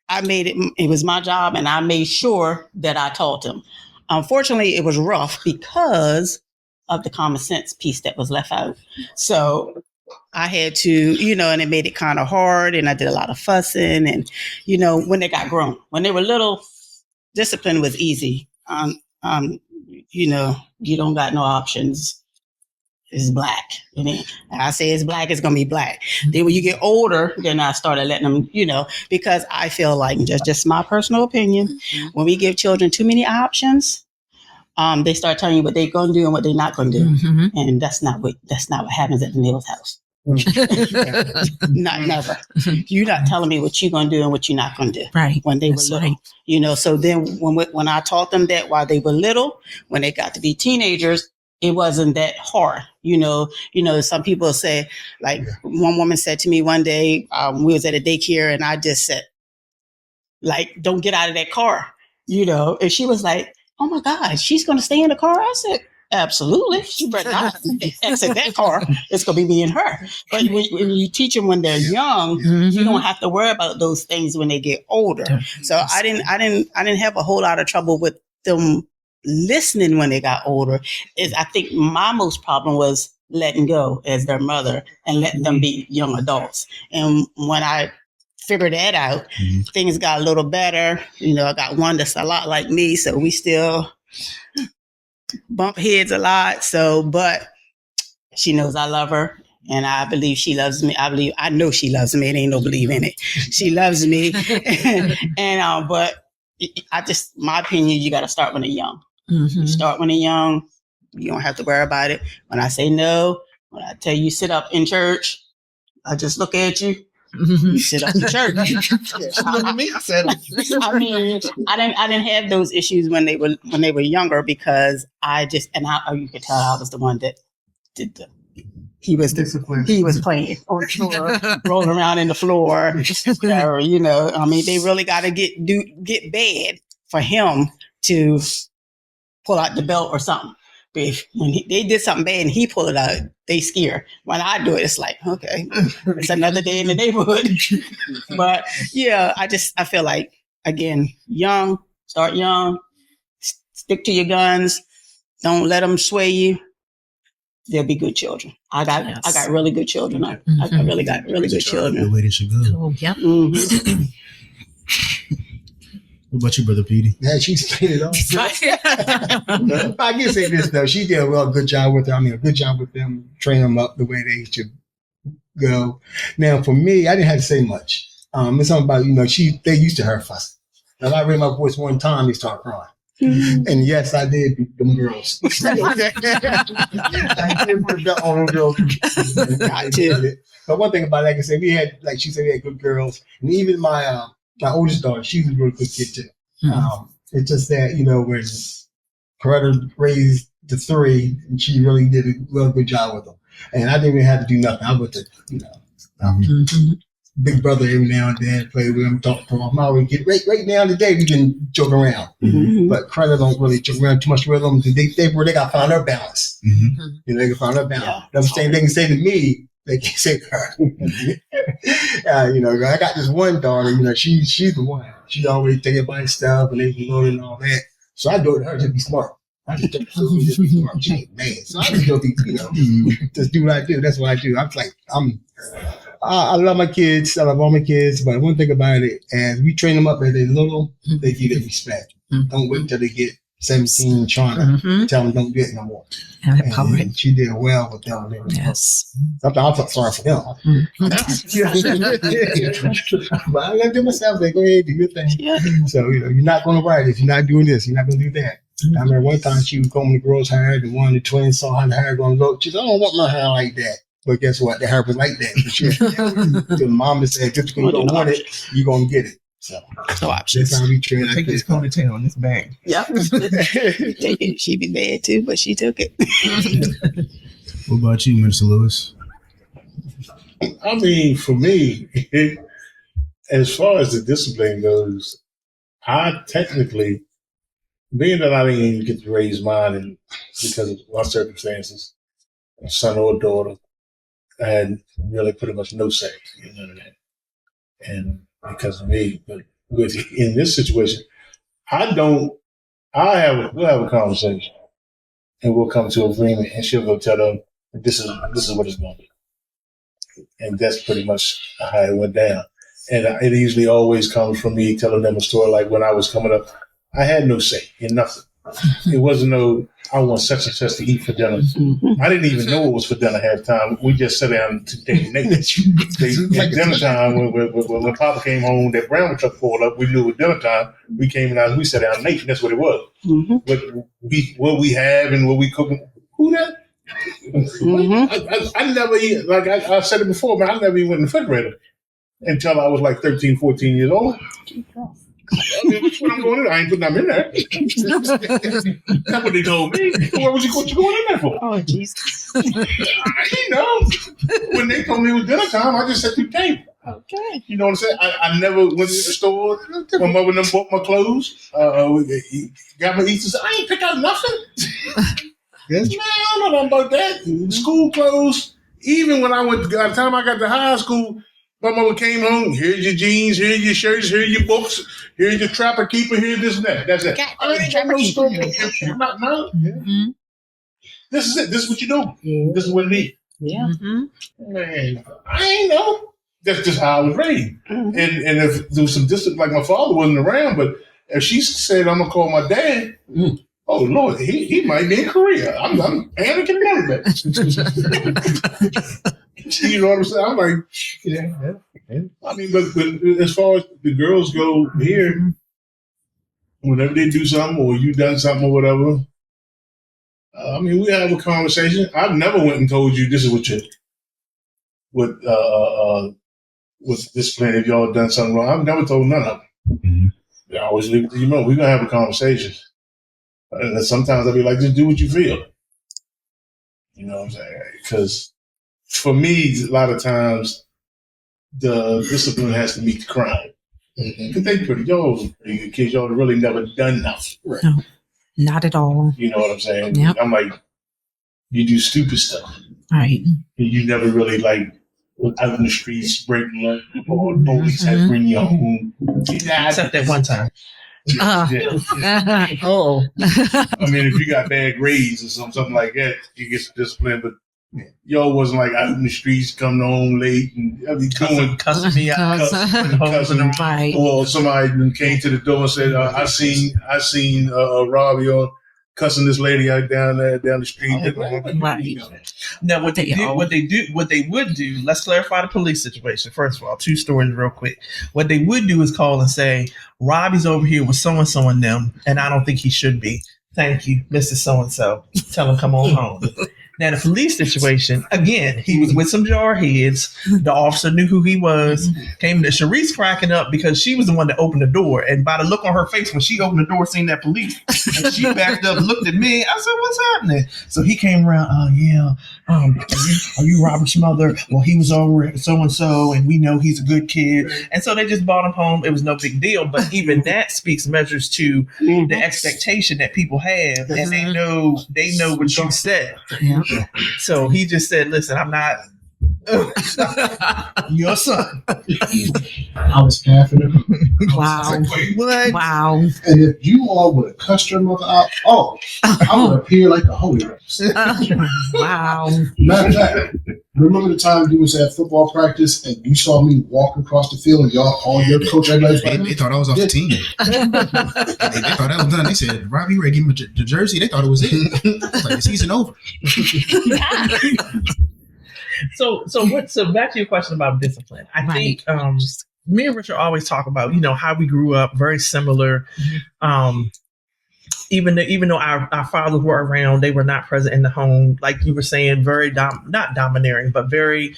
I made it was my job, and I made sure that I taught them. Unfortunately, it was rough because of the common sense piece that was left out. So I had to, and it made it kind of hard, and I did a lot of fussing, and, when they got grown, when they were little, discipline was easy. You don't got no options. It's black. I say it's black, it's going to be black. Then when you get older, then I started letting them, because I feel like, just my personal opinion, when we give children too many options, they start telling you what they're going to do and what they're not going to do. And that's not what happens at the Neal's house. Not never. You're not telling me what you're going to do and what you're not going to do. Right. When they were little, so then when I taught them that while they were little, when they got to be teenagers, it wasn't that hard. Some people say, like one woman said to me one day, we was at a daycare, and I just said, like, don't get out of that car, and she was like, oh my God, she's going to stay in the car? I said, absolutely. She better not exit that car. It's going to be me and her. But when you teach them when they're young, you don't have to worry about those things when they get older. So I didn't have a whole lot of trouble with them listening when they got older. I think my most problem was letting go as their mother and letting them be young adults. And when I figured that out, things got a little better. I got one that's a lot like me, so we still bump heads a lot. So, but she knows I love her, and I believe she loves me. I know she loves me. It ain't no believe in it. She loves me. And but my opinion, you got to start when they're young. You start when they're young. You don't have to worry about it. When I say no, when I tell you sit up in church, I just look at you. You sit up in church. Look at me. I said, I mean, I didn't have those issues when they were younger, because you could tell I was the one that did he was playing on the floor, rolling around in the floor, or, I mean, they really got to get bad for him to pull out the belt or something. if when they did something bad and he pulled it out, they scare. When I do it, it's like, okay, it's another day in the neighborhood. But yeah, I feel like, again, start young, stick to your guns, don't let them sway you. They'll be good children. I got really good children. I really got really good children. The way they should go. Oh, yep. Mm-hmm. What about you, Brother Petey? Yeah, she's paid it off. I can say this though, she did a good job with them. I mean, a good job with them, train them up the way they should go. Now, for me, I didn't have to say much. It's something about they used to her fuss. Now, if I raised my voice one time, they start crying. Mm-hmm. And yes, I did beat them girls. I did put that on them girls. I did it. But one thing about it, like I said, we had good girls, and even my oldest daughter, she's a really good kid too. Mm-hmm. It's just that, when Coretta raised the three, and she really did a real good job with them. And I didn't even have to do nothing. I was the, big brother every now and then, play with them, talk to them. Right now today, we can joke around. Mm-hmm. But Coretta don't really joke around too much with them. They got to find their balance. Mm-hmm. They can find their balance. Yeah. That's the same they can say to me. They can't say to her. I got this one daughter, she's the one. She always thinking about stuff and they can and all that. So I do it to her to be smart. I just think just be smart. She ain't mad. So I just go just do what I do. That's what I do. I love my kids. I love all my kids. But one thing about it, as we train them up as they're little, they get respect. Mm-hmm. Don't wait till they get 17 trying to tell them don't do it no more. And she did well with them. Yes. Sometimes I felt sorry for them. But I let them myself. They go ahead, do your thing. Yeah. So, you're not going to write if you're not doing this. You're not going to do that. Mm-hmm. I remember one time she was combing the girl's hair, and one of the twins saw how the hair going to look. She said, I don't want my hair like that. But guess what? The hair was like that. The mom said, just because you don't want it, you're going to get it. So, no options. That's how we train. Take this ponytail on this bag. Yep. Take it. She be bad too, but she took it. What about you, Mr. Lewis? I mean, for me, as far as the discipline goes, I technically, being that I didn't even get to raise mine and because of my circumstances, a son or a daughter, I had really pretty much no say in none of that. And because of me, but in this situation, we'll have a conversation and we'll come to an agreement and she'll go tell them this is what it's going to be. And that's pretty much how it went down. And it usually always comes from me telling them a story like when I was coming up, I had no say in nothing. It wasn't I want such and such to eat for dinner. I didn't even know it was for dinner half time. We just sat down to date and at dinner time when Papa came home, that brown truck pulled up, we knew it was dinner time. We came in and we sat down and ate, and that's what it was. Mm-hmm. What we have and what we cooking. Who that? Mm-hmm. I never eat, like I said it before, but I never even went in the refrigerator until I was like 13, 14 years old. I mean, which one I'm going in? I ain't putting them in there. That's what they told me. What you going in there for? Oh, Jesus. I didn't know. When they told me it was dinner time, I just said the table. Okay. You know what I'm saying? I never went to the store. My mother and them bought my clothes. Got my Easter. I ain't pick out nothing. Yes. Man, I don't know about that. School clothes. Even when I went, by the time I got to high school, my mama came home, here's your jeans, here's your shirts, here's your books, here's your Trapper Keeper, here's this and that. That's it. I ain't got no store. Mm-hmm. This is it. This is what you do. Yeah. This is what it is. Yeah. Mm-hmm. Man, I ain't know. That's just how I was raised. Mm-hmm. And if there was some distance, like my father wasn't around, but if she said, I'm going to call my dad, oh, Lord, he might be in Korea. I'm panicking a little bit. You know what I'm saying? I'm like, yeah. I mean, but as far as the girls go here, whenever they do something or you done something or whatever, I mean, we have a conversation. I've never went and told you this is what discipline if y'all done something wrong. I've never told none of them. Mm-hmm. I always leave it to you. We're going to have a conversation. And sometimes I'll be like, just do what you feel. You know what I'm saying? Because for me, a lot of times, the discipline has to meet the crime. Because y'all was pretty good kids. Y'all really never done nothing. Right. No. Not at all. You know what I'm saying? Yep. I'm like, you do stupid stuff. Right. You never really like out in the streets breaking up, or the police had to bring you home. Except that one time. Yeah. Oh, I mean, if you got bad grades or something like that, you get disciplined. But y'all wasn't like out in the streets, coming home late and Cussing me out. cussing, Right. or somebody came to the door and said, "I seen Robby on cussing this lady out down the street." Right. Now, what they would do. Let's clarify the police situation. First of all, 2 stories real quick. What they would do is call and say, "Robby's over here with so and so and them, and I don't think he should be. Thank you, Mrs. So and so. Tell him come on home." Now, the police situation, again, he was with some jarheads. The officer knew who he was. Came to Sharice cracking up because she was the one that opened the door. And by the look on her face, when she opened the door, seeing that police, and she backed up, looked at me. I said, "What's happening?" So he came around. "Oh, yeah. Are you Robert's mother? Well, he was over at so-and-so, and we know he's a good kid." And so they just brought him home. It was no big deal. But even that speaks measures to the expectation that people have. And they know what you said. Yeah. So he just said, "Listen, I'm not your son." I was half in it. Wow. What? Wow. And if you all would have cussed your mother out, I would appear like the Holy Ghost. Wow. Matter of fact, remember the time you was at football practice and you saw me walk across the field and y'all called your coach everybody's They thought I was off the team. They thought that was done. They said, "Robby, you ready to give him the jersey?" They thought it was it. Like, the season over. So back to your question about discipline. I think me and Richard always talk about, how we grew up, very similar. Even though our fathers were around, they were not present in the home. Like you were saying, very not domineering, but very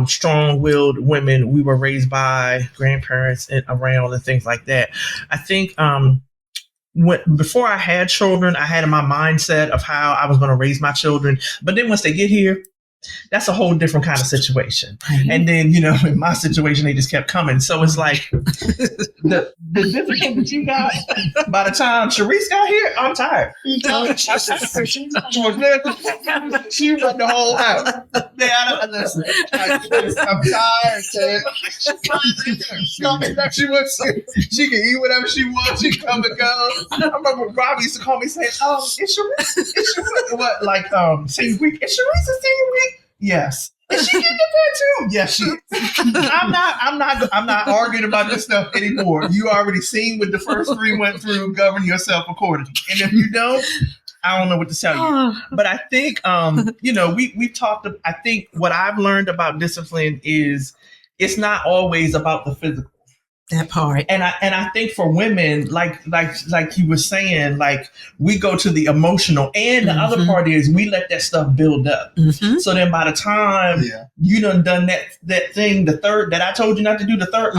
strong-willed women. We were raised by grandparents and around and things like that. I think before I had children, I had in my mindset of how I was going to raise my children. But then once they get here, that's a whole different kind of situation. Mm-hmm. And then, in my situation, they just kept coming. So it's like the discipline that you got by the time Sharice got here, I'm tired. She run the whole house. Listen, I'm tired, she can eat whatever she wants. She can come and go. I remember Robby used to call me saying, it's Sharice. What, like, senior week? It's Sharice's senior week? Yes. Is she getting that too? Yes, she is. I'm not arguing about this stuff anymore. You already seen what the first 3 went through. Govern yourself accordingly. And if you don't, I don't know what to tell you. But I think, we've talked. I think what I've learned about discipline is it's not always about the physical. That part. And I think for women, like you were saying, like we go to the emotional, and the other part is we let that stuff build up. Mm-hmm. So then by the time you done that thing, the third that I told you not to do, the third,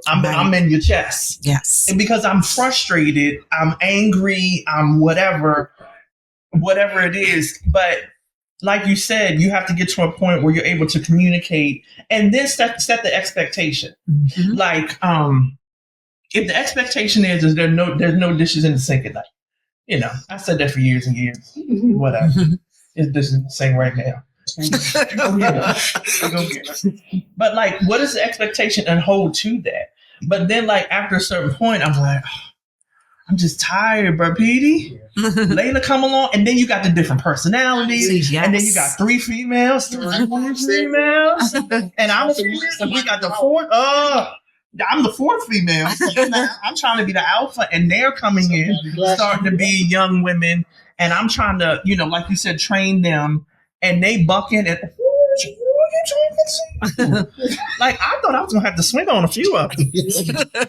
I'm in your chest. Yes. And because I'm frustrated, I'm angry, I'm whatever it is. But like you said, you have to get to a point where you're able to communicate and then set the expectation. Mm-hmm. Like, if the expectation is there's no dishes in the sink at night. I said that for years and years. Whatever. This is the same right now. Go get it. But like, what is the expectation and hold to that? But then like after a certain point, I'm like, I'm just tired, bro, Petey. Layla come along, and then you got the different personalities, and then you got 3 females, 3 females, and I'm we got the 4th. I'm the 4th female. I'm trying to be the alpha, and they're coming in, starting to be young women, and I'm trying to, like you said, train them, and they bucking and. Like I thought I was gonna have to swing on a few of them.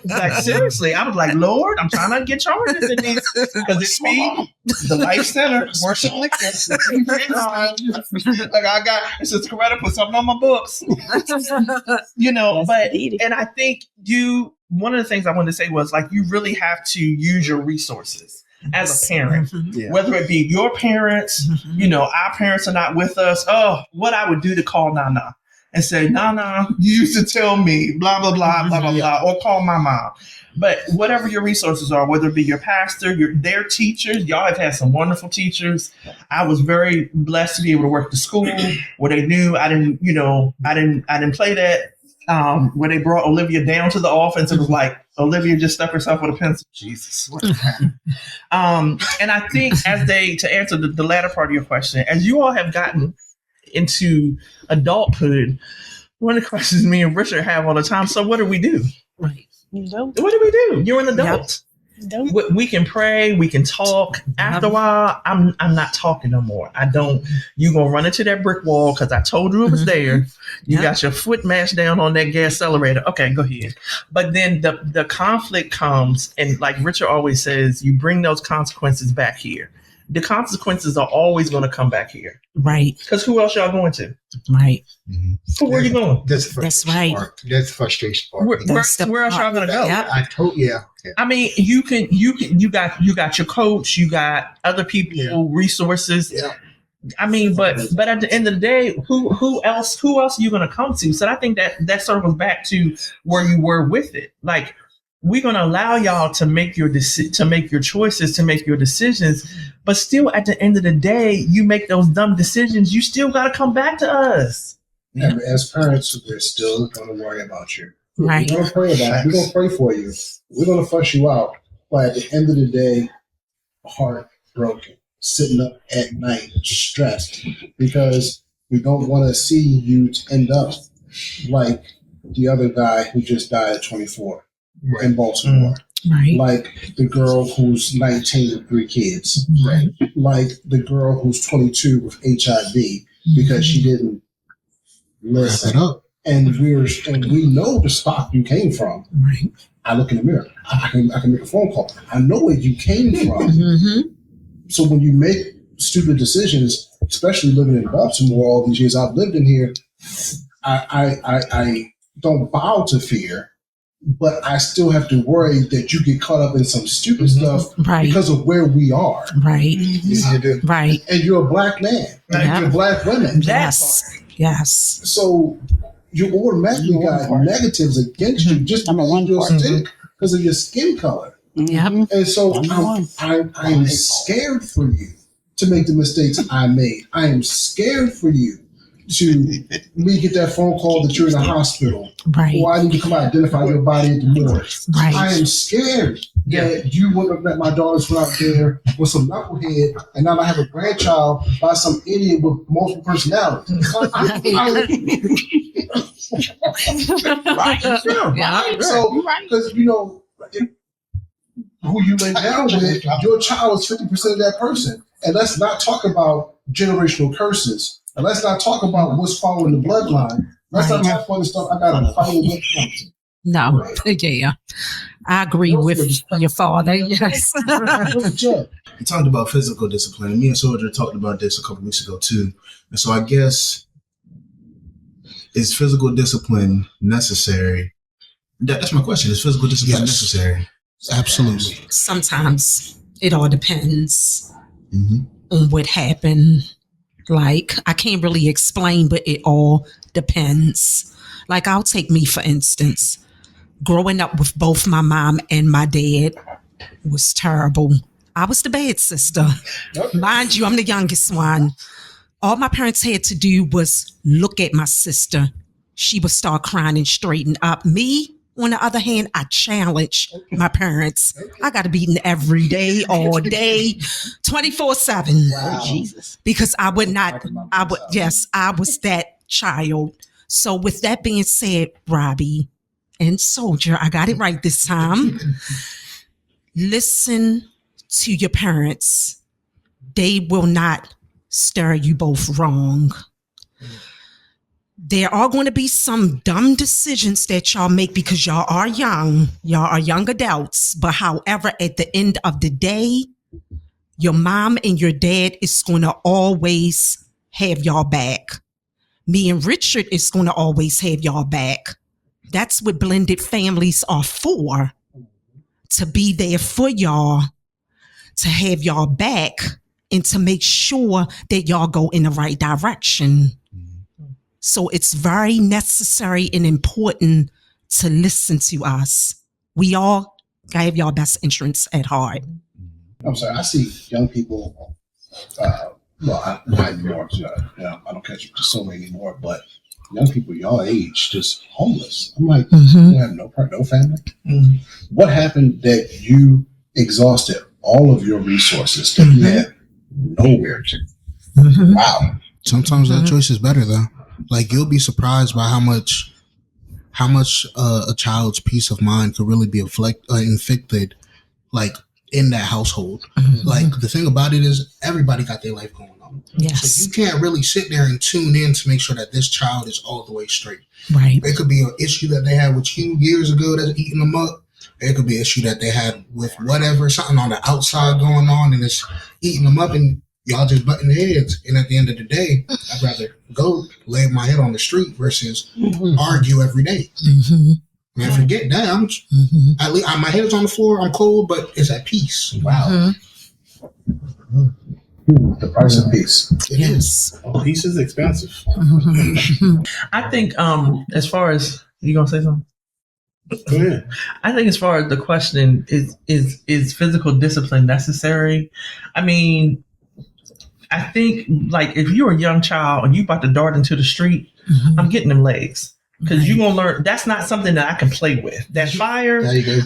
Like seriously, I was like, Lord, I'm trying to get charges in these because it's me, the Life Center, worship liquor. Like it says Coretta put something on my books. And I think one of the things I wanted to say was like you really have to use your resources. As a parent, whether it be your parents, our parents are not with us. Oh, what I would do to call Nana. and say, "Nah, you used to tell me blah blah blah blah blah blah," or call my mom. But whatever your resources are, whether it be your pastor, their teachers, y'all have had some wonderful teachers. I was very blessed to be able to work at the school where they knew I didn't play that. Where they brought Olivia down to the offense, it was like Olivia just stuck herself with a pencil. Jesus, what is that? And I think to answer the latter part of your question, as you all have gotten into adulthood, one of the questions me and Richard have all the time. So what do we do? Right. Nope. What do we do? You're an adult. Nope. We can pray. We can talk. After a while, I'm not talking no more. I don't. You gonna run into that brick wall because I told you it was there. You got your foot mashed down on that gas accelerator. Okay, go ahead. But then the conflict comes, and like Richard always says, you bring those consequences back here. The consequences are always going to come back here. Right. Because who else y'all going to? Right. So where are you going? That's right. Part. That's the frustration part. Where else y'all going to go? Yep. I mean, you got your coach, you got other people, resources. Yeah. I mean, but at the end of the day, who else are you going to come to? So I think that circles back to where you were with it. Like, we're going to allow y'all to make your choices, to make your decisions, but still at the end of the day, you make those dumb decisions, you still got to come back to us. Yeah, as parents, we're still going to worry about you. Right. We're going to pray about you. We're going to pray for you. We're going to fuss you out. But at the end of the day, heartbroken, sitting up at night, stressed, because we don't want to see you end up like the other guy who just died at 24 in Baltimore. Right. Like the girl who's 19 with 3 kids. Right. Like the girl who's 22 with HIV because she didn't listen. And we know the spot you came from. Right. I look in the mirror. I can make a phone call. I know where you came from. Mm-hmm. So when you make stupid decisions, especially living in Baltimore all these years I've lived in here, I don't bow to fear, but I still have to worry that you get caught up in some stupid stuff because of where we are. Right. Easy to do. Right. And you're a black man. Yeah. You're black women. Yes. Yes. So you automatically got negatives against you just because of your skin color. Yep. And so I'm scared for you to make the mistakes I made. I am scared for you to me get that phone call that you're in the hospital. Right. Or I need to come out and identify your body at the morgue. Right. I am scared that you wouldn't have let my daughters go out there with some knucklehead and now I have a grandchild by some idiot with multiple personalities. Right. So, because who you lay down with, your child is 50% of that person. And let's not talk about generational curses. And let's not talk about what's following the bloodline. Let's not have fun stuff. I got to fight with Thompson. No. Yeah. I agree with your father. Yes. We talked about physical discipline, and me and Soldier talked about this a couple weeks ago too. And so I guess, is physical discipline necessary? That's my question. Is physical discipline necessary? Absolutely. Sometimes it all depends on what happened. Like, I can't really explain, but it all depends. Like, I'll take me, for instance. Growing up with both my mom and my dad was terrible. I was the bad sister. Mind you, I'm the youngest one. All my parents had to do was look at my sister. She would start crying and straighten up. Me, on the other hand, I challenged my parents. I got to be eating every day, all day, 24/7. Wow. Jesus. Because I was that child. So with that being said, Robby and Soldier, I got it right this time. Listen to your parents. They will not steer you both wrong. There are going to be some dumb decisions that y'all make because y'all are young. Y'all are young adults. But however, at the end of the day, your mom and your dad is going to always have y'all back. Me and Richard is going to always have y'all back. That's what blended families are for. To be there for y'all, to have y'all back, and to make sure that y'all go in the right direction. So it's very necessary and important to listen to us. We all have your best interests at heart. I'm sorry. I see young people. I might be more. I don't catch so many anymore. But young people your age just homeless. I'm like, you have no family. What happened that you exhausted all of your resources that you had nowhere to? Wow. Sometimes that choice is better though. Like you'll be surprised by how much a child's peace of mind could really be infected, like in that household. Like the thing about it is everybody got their life going on. Yes. So you can't really sit there and tune in to make sure that this child is all the way straight. Right. It could be an issue that they had with you years ago that's eating them up. It could be an issue that they had with whatever, something on the outside going on and it's eating them up and y'all just butting heads. And at the end of the day, I'd rather go lay my head on the street versus argue every day. Man, forget that. At least my head's on the floor. I'm cold, but it's at peace. Wow. The price of peace. It is. Oh, peace is expensive. I think as far as you gonna say something? Go ahead. I think as far as the question is physical discipline necessary? I mean, I think like if you're a young child and you about to dart into the street, I'm getting them legs. Because you're going to learn, that's not something that I can play with. That fire,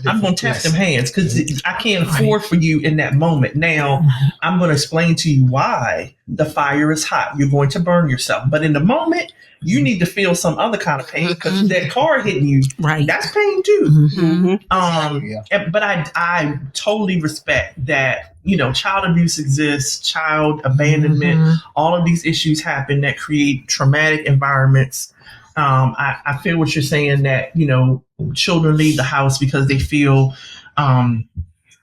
I'm going to tap them hands because I can't afford for you in that moment. Now, I'm going to explain to you why the fire is hot. You're going to burn yourself. But in the moment, you need to feel some other kind of pain because that car hitting you, that's pain too. But I totally respect that, you know, child abuse exists, child abandonment, all of these issues happen that create traumatic environments. I feel what you're saying that, you know, children leave the house because they feel,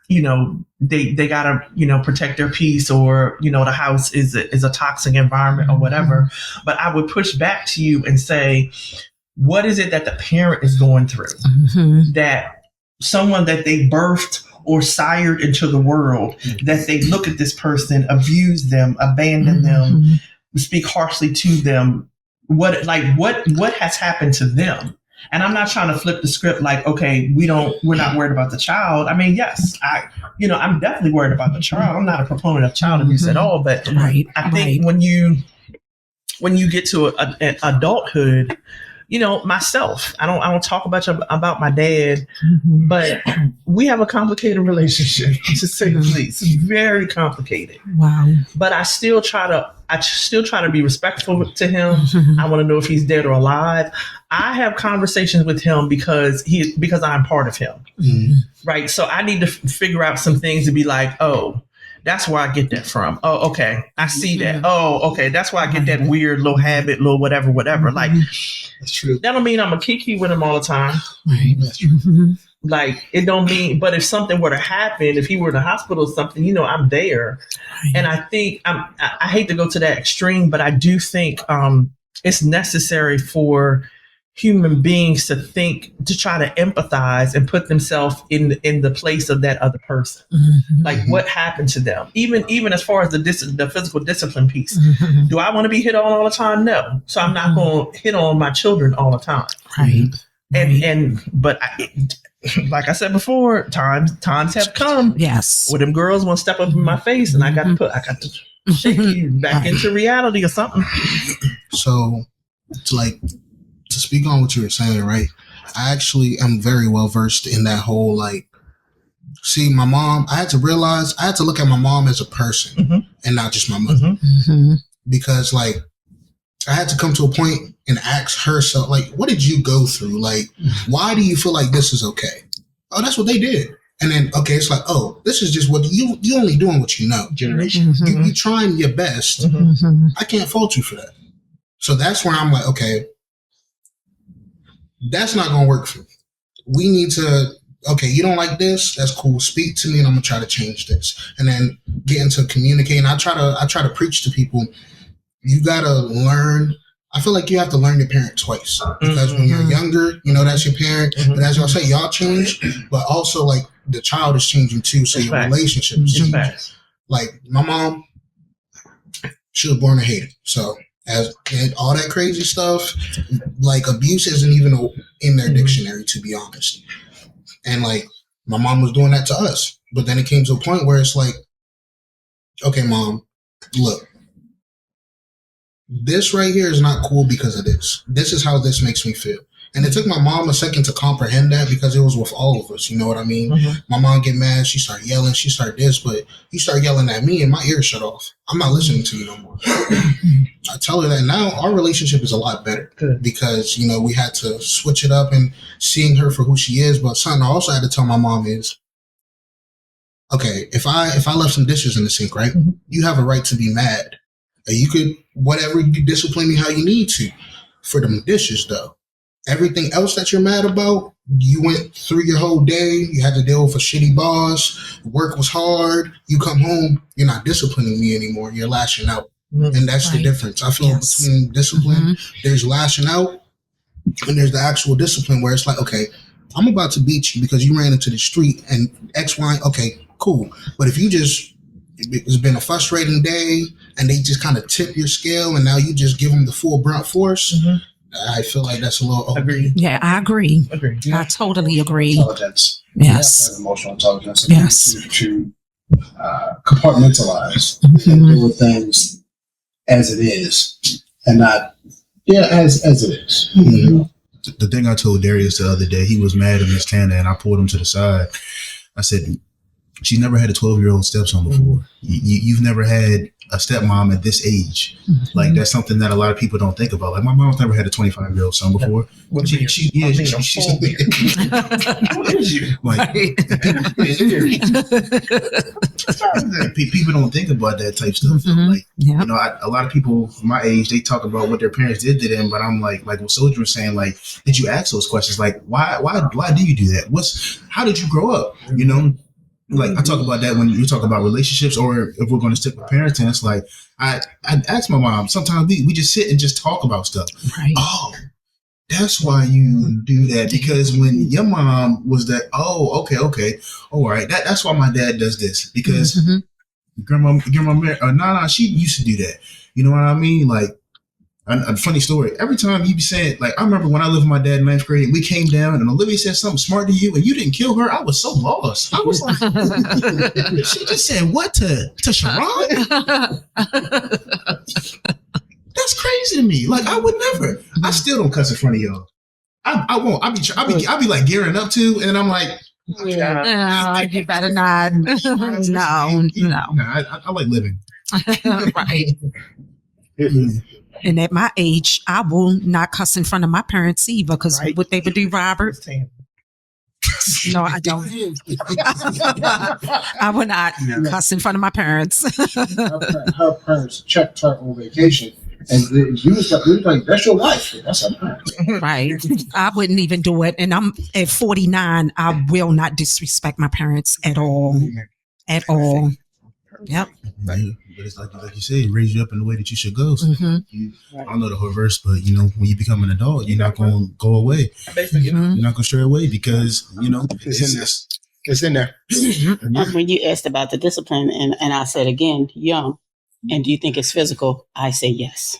you know, they gotta, you know, protect their peace or, you know, the house is a toxic environment or whatever. But I would push back to you and say, what is it that the parent is going through that someone that they birthed or sired into the world, that they look at this person, abuse them, abandon them, speak harshly to them. What has happened to them? And I'm not trying to flip the script like, okay, we're not worried about the child. I mean, yes, I'm definitely worried about the child. I'm not a proponent of child abuse at all, but I think when you get to an adulthood, you know, myself, I don't talk about my dad, but we have a complicated relationship, to say the least. It's very complicated. Wow. But I still try to be respectful to him. I want to know if he's dead or alive. I have conversations with him because I'm part of him. Right. So I need to figure out some things to be like, oh, that's where I get that from. Oh, okay. I see that. Oh, okay. That's why I get that weird little habit, little whatever. Like, that's true. That don't mean I'm a kiki with him all the time. Right. That's true. Like, it don't mean, but if something were to happen, if he were in the hospital or something, you know, I'm there. And I think I hate to go to that extreme, but I do think it's necessary for human beings to try to empathize and put themselves in the place of that other person. Like what happened to them, even as far as the physical discipline piece. Do I want to be hit on all the time? No. So I'm not going to hit on my children all the time. Right. But like I said before, times have come. Yes. Where them girls want to step up in my face and I got to shake you back into reality or something. So to speak on what you were saying, right? I actually am very well versed in that whole, like, see, my mom, I had to look at my mom as a person and not just my mother. Because, like, I had to come to a point and ask her, so, like, what did you go through? Like, why do you feel like this is okay? Oh, that's what they did. And then, okay, it's like, oh, this is just what you only doing what you know. Generation. You trying your best. I can't fault you for that. So that's where I'm like, okay, that's not going to work for me. We need to, okay, you don't like this? That's cool. Speak to me and I'm going to try to change this. And then get into communicating. I try to preach to people. You got to learn. I feel like you have to learn your parent twice. Because when you're younger, you know, that's your parent. But as y'all say, y'all change. But also, like, the child is changing too. So your relationship is changing. Like, my mom, she was born a hater. So, as and all that crazy stuff. Like abuse isn't even in their dictionary, to be honest. And like my mom was doing that to us, but then it came to a point where it's like, okay, mom, look, this right here is not cool because of this. This is how this makes me feel. And it took my mom a second to comprehend that because it was with all of us. You know what I mean? My mom get mad. She started yelling. She started this, but you start yelling at me and my ears shut off. I'm not listening to you no more. I tell her that now our relationship is a lot better because, you know, we had to switch it up and seeing her for who she is. But something I also had to tell my mom is, okay, if I left some dishes in the sink, right, you have a right to be mad. You could, whatever, you discipline me how you need to for them dishes, though. Everything else that you're mad about, you went through your whole day. You had to deal with a shitty boss. Work was hard. You come home, you're not disciplining me anymore. You're lashing out. And that's the difference. I feel between discipline, there's lashing out, and there's the actual discipline where it's like, okay, I'm about to beat you because you ran into the street and X, Y, okay, cool. But if you just, it's been a frustrating day and they just kind of tip your scale and now you just give them the full brunt force, I feel like that's a little Agreed. Yeah, I agree. Agreed. I totally agree. Intelligence. Yes. Emotional intelligence. Yes. To compartmentalize and deal with things as it is and not, as it is. The thing I told Darius the other day, he was mad at Miss Tana and I pulled him to the side. I said, she's never had a 12-year-old stepson before. You've never had a stepmom at this age. Like, that's something that a lot of people don't think about. Like, my mom's never had a 25-year-old son before. She's like, people don't think about that type stuff. Like, you know, a lot of people my age, they talk about what their parents did to them, but I'm like what Soldier was saying, like, did you ask those questions? Like, why do you do that? How did you grow up? You know? Like, I talk about that when you talk about relationships, or if we're going to stick with parenting, it's like, I ask my mom, sometimes we just sit and just talk about stuff. Right. Oh, that's why you do that. Because when your mom was that, okay. All right. That's why my dad does this. Because grandma, Nana, she used to do that. You know what I mean? Like, a funny story. Every time you be saying, like, I remember when I lived with my dad in 9th grade, we came down and Olivia said something smart to you and you didn't kill her. I was so lost. I was like, she just said what to Sherone? That's crazy to me. Like, I would never. I still don't cuss in front of y'all. I won't. I'll be like gearing up to, and I'm like, you better not. No. I like living. Right. And at my age, I will not cuss in front of my parents either, because what they would do, Robert? No, I don't. I would not cuss in front of my parents. Her parents checked her on vacation, and you was like, that's your wife. That's her parents. Right. I wouldn't even do it. And I'm at 49. I will not disrespect my parents at all. At all. Yep. But it's like you said, raise you up in the way that you should go. So I don't know the whole verse, but you know, when you become an adult, you're not going to go away. You're not going to stray away because, you know, it's in there. When you asked about the discipline, and I said again, young, and do you think it's physical? I say yes.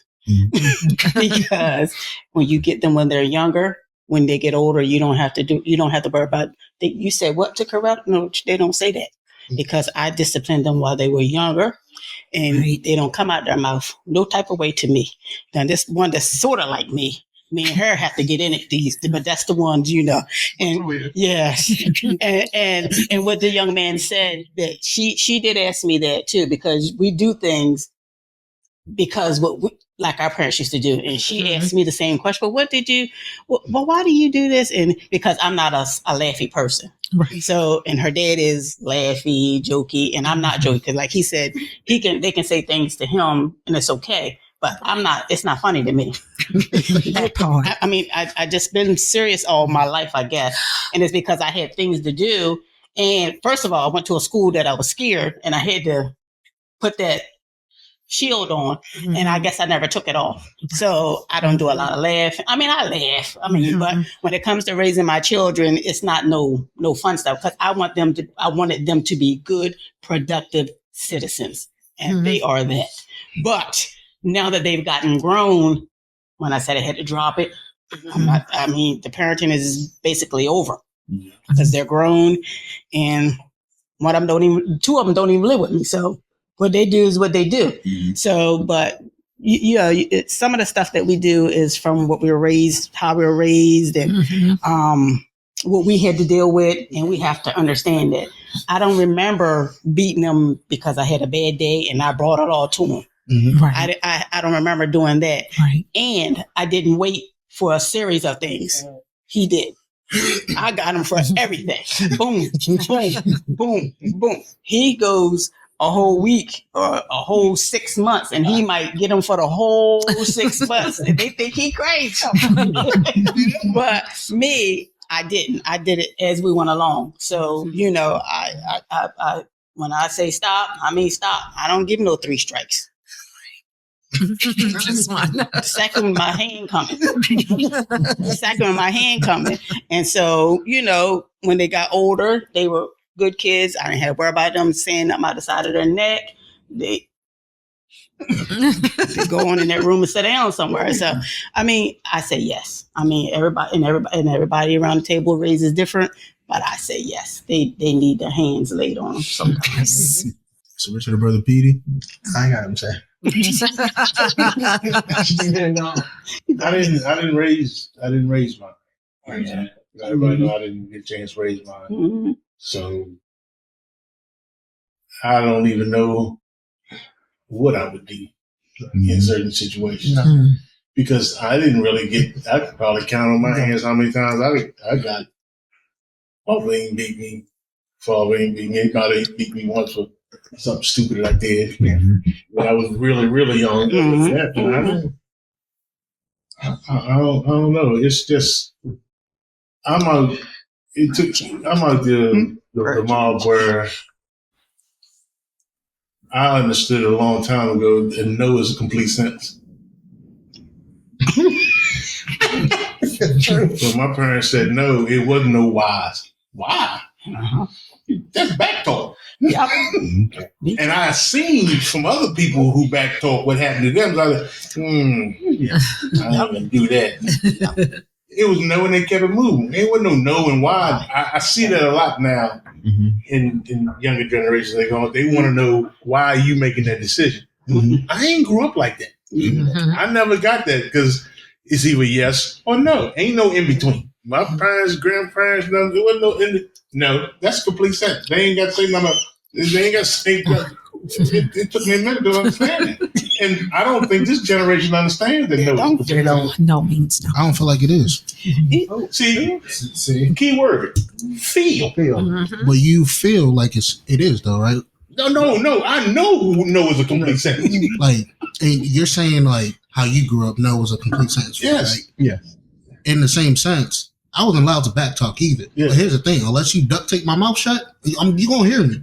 Because when you get them when they're younger, when they get older, you don't have to worry about. You said what to Coretta? No, they don't say that. Because I disciplined them while they were younger, and they don't come out their mouth no type of way to me. Now this one that's sort of like me and her have to get in it, but that's the ones, you know. And yes, and what the young man said, that she did ask me that too, because we do things because like our parents used to do. And she asked me the same question, but what did you, well, why do you do this? And because I'm not a laughy person. Right. So, and her dad is laughy, jokey, and I'm not jokey. Cause like he said, they can say things to him and it's okay, but it's not funny to me. That part. I mean, I just been serious all my life, I guess. And it's because I had things to do. And first of all, I went to a school that I was scared and I had to put that shield on, and I guess I never took it off. So I don't do a lot of laughing. I mean, I laugh. I mean, but when it comes to raising my children, it's not no fun stuff, because I wanted them to be good, productive citizens, and they are that. But now that they've gotten grown, when I said I had to drop it, the parenting is basically over because they're grown, and two of them don't even live with me. So what they do is what they do. So, but some of the stuff that we do is from what we were raised, how we were raised, and what we had to deal with, and we have to understand that. I don't remember beating them because I had a bad day and I brought it all to them. Right. I don't remember doing that. Right. And I didn't wait for a series of things. He did. I got him for everything. Boom, boom, boom, boom. He goes a whole week or a whole 6 months, and he might get them for the whole 6 months. And they think he crazy. But me, I didn't. I did it as we went along. So, I when I say stop, I mean stop. I don't give no 3 strikes. Just one. The second with my hand coming. And so, when they got older, they were good kids. I didn't have to worry about them saying something out the side of their neck. They go on in that room and sit down somewhere. So, I say yes. Everybody around the table raises different, but I say yes. They need their hands laid on them sometimes. So, Richard, brother Petey, I got him, sir. I didn't raise mine. Everybody know I didn't get a chance to raise mine. Mm-hmm. So I don't even know what I would do in certain situations. Because I didn't really I could probably count on my hands how many times I got Father ain't beat me. Anybody beat me once for something stupid I did when I was really, really young. I don't know. It's just I'm out the mob where I understood a long time ago that no is a complete sentence. When my parents said no, it wasn't no whys. Why? That's back talk. Yep. And I seen from other people who back talk what happened to them. I was like, I don't even do that. It was no, and they kept it moving. There wasn't no knowing why. I see that a lot now in younger generations. They want to know why are you making that decision. I ain't grew up like that. I never got that because it's either yes or no. Ain't no in between. My parents, grandparents, there wasn't no in. No, that's complete sense. They ain't got to say nothing. They ain't got to say. It took me a minute to understand it, and I don't think this generation understands that. No means no. I don't feel like it is. See, key word, feel. But you feel like it is though, right? No. I know no is a complete sentence. Like, and you're saying like how you grew up, no was a complete sentence. Yes. Right? Yeah. In the same sense, I wasn't allowed to backtalk either. Yeah. But here's the thing: unless you duct tape my mouth shut, you gonna hear me.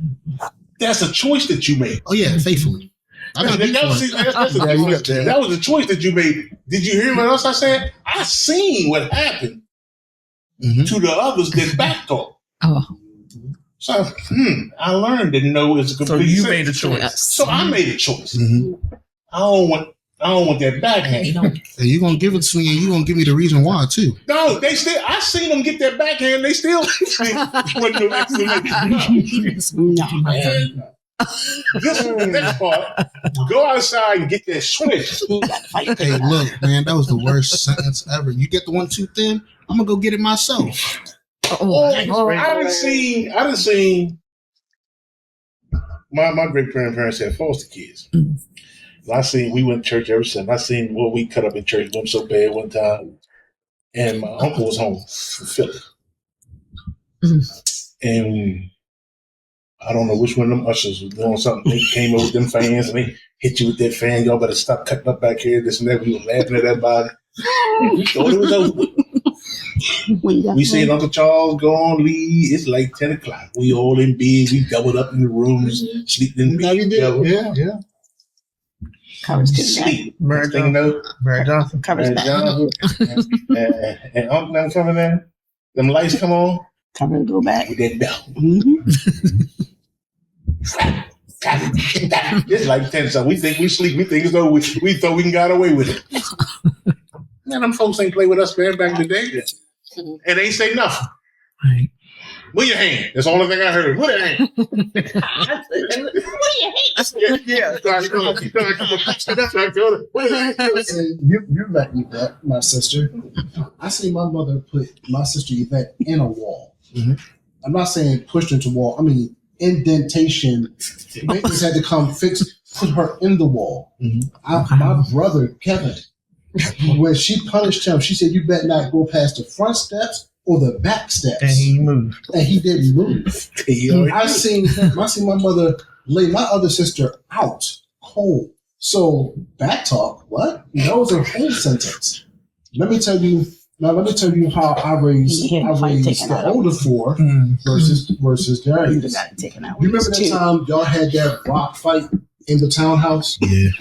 That's a choice that you made. Oh yeah, faithfully. That was a choice that you made. Did you hear what else I said? I seen what happened to the others that backtalk. Oh. So I learned that no is a complete. So you made a choice. Yes. So I made a choice. I don't want that backhand. And you're gonna give it to me, and you're gonna give me the reason why too. No, they still. I seen them get that backhand. They still with no explanation. No. This is the next part. Go outside and get that switch. Hey, look, man, that was the worst sentence ever. You get the 1 too thin, I'm gonna go get it myself. I done seen. My great grandparents had foster kids. We went to church every Sunday. I seen we cut up in church. Went so bad one time, and my uncle was home from Philly, and I don't know which one of them ushers was doing something. They came over with them fans and they hit you with that fan. Y'all better stop cutting up back here. This and that. We were laughing at everybody. We thought it was over. We seen Uncle Charles go on leave. It's like 10 o'clock. We all in bed. We doubled up in the rooms, sleeping in bed together. Yeah. Sleep. Mary Johnson. And Uncle them coming in. Them lights come on. Cover and go back. With that bell. It's like 10 something. We think we sleep. We think it's over. We thought we can get away with it. Man, them folks ain't play with us, man, back in the day. And they ain't say nothing. Right. Move your hand. That's the only thing I heard. Move your hand. Yeah. You met Yvette, my sister. I see my mother put my sister Yvette in a wall. Mm-hmm. I'm not saying pushed into a wall. I mean indentation. Maintenance had to come put her in the wall. Mm-hmm. My brother Kevin, when she punished him, she said, "You better not go past the front steps or the back steps." And he moved. And he didn't move. I seen my mother lay my other sister out cold. So back talk, what? That was a whole sentence. Let me tell you how I raised the older four versus Darius. You remember that time y'all had that rock fight in the townhouse? Yeah.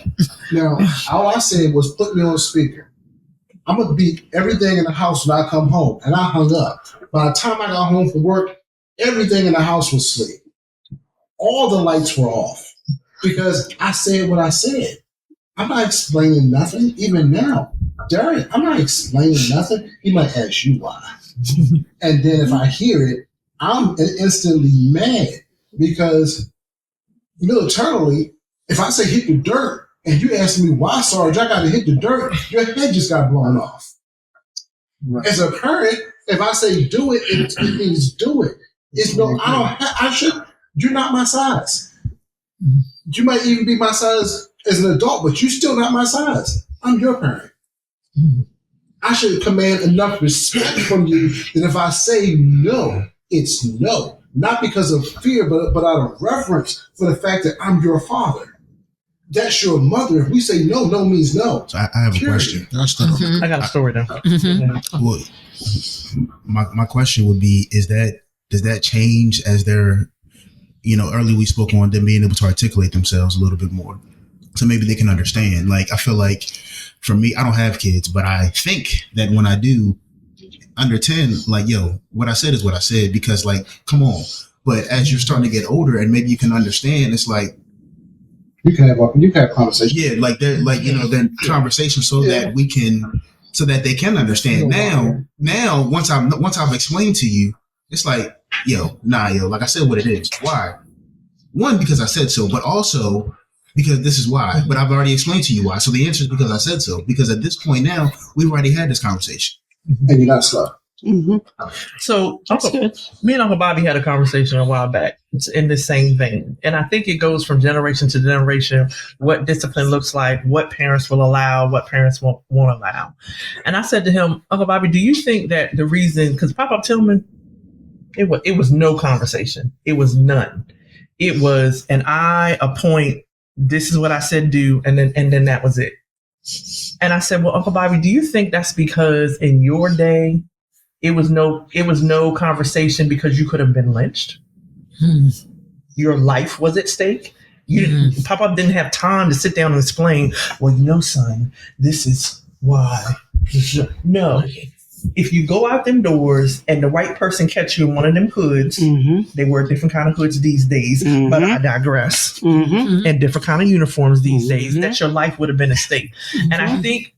Now, all I said was put me on speaker. I'm going to beat everything in the house when I come home. And I hung up. By the time I got home from work, everything in the house was asleep. All the lights were off because I said what I said. I'm not explaining nothing. Even now, Darius, I'm not explaining nothing. He might ask you why. And then if I hear it, I'm instantly mad because militarily, if I say hit the dirt and you ask me why, Sarge, I got to hit the dirt, your head just got blown off. Right. As a parent, if I say do it, it means do it. It's no, you're not my size. You might even be my size as an adult, but you're still not my size. I'm your parent. I should command enough respect from you that if I say no, it's no. Not because of fear, but out of reverence for the fact that I'm your father. That's your mother. If we say no, no means no. So I have a question. I got a story though. Well, my question would be: does that change as they're, earlier we spoke on them being able to articulate themselves a little bit more, so maybe they can understand. Like I feel like for me, I don't have kids, but I think that when I do, under 10, like, yo, what I said is what I said, because like, come on. But as you're starting to get older and maybe you can understand, it's like, you can have conversation. Yeah. Like they're like, then conversation so that they can understand. Now, once I've explained to you, it's like, like I said what it is. Why? One, because I said so, but also because this is why. But I've already explained to you why. So the answer is because I said so. Because at this point now, we've already had this conversation. And you're not slow. Mm-hmm. So me and Uncle Bobby had a conversation a while back. It's in the same vein. And I think it goes from generation to generation, what discipline looks like, what parents will allow, what parents won't allow. And I said to him, Uncle Bobby, do you think that the reason, because Papa Tillman, it was no conversation. It was none. It was an I, a point, this is what I said do, and then that was it. And I said, well, Uncle Bobby, do you think that's because in your day, it was no conversation because you could have been lynched? Your life was at stake. Papa didn't have time to sit down and explain, well, son, this is why. No. If you go out them doors and the right person catch you in one of them hoods, they wear different kind of hoods these days, but I digress. And different kind of uniforms these days, that your life would have been at stake. And I think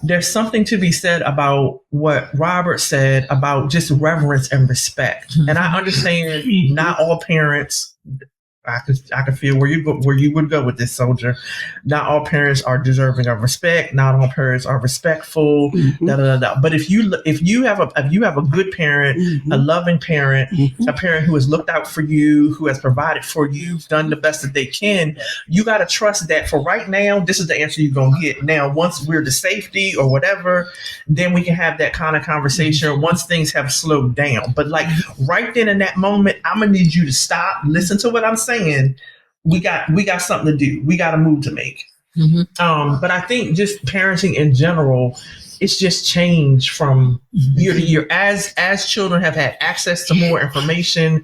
there's something to be said about what Robert said about just reverence and respect. And I understand not all parents, I could feel where you would go with this, Soldier. Not all parents are deserving of respect. Not all parents are respectful. But if you have a good parent, a loving parent, a parent who has looked out for you, who has provided for you, done the best that they can, you got to trust that for right now, this is the answer you're gonna get. Now, once we're to safety or whatever, then we can have that kind of conversation once things have slowed down. But like right then in that moment, I'm gonna need you to stop, listen to what I'm saying. We got something to do. We got a move to make. But I think just parenting in general, it's just changed from year to year as children have had access to more information,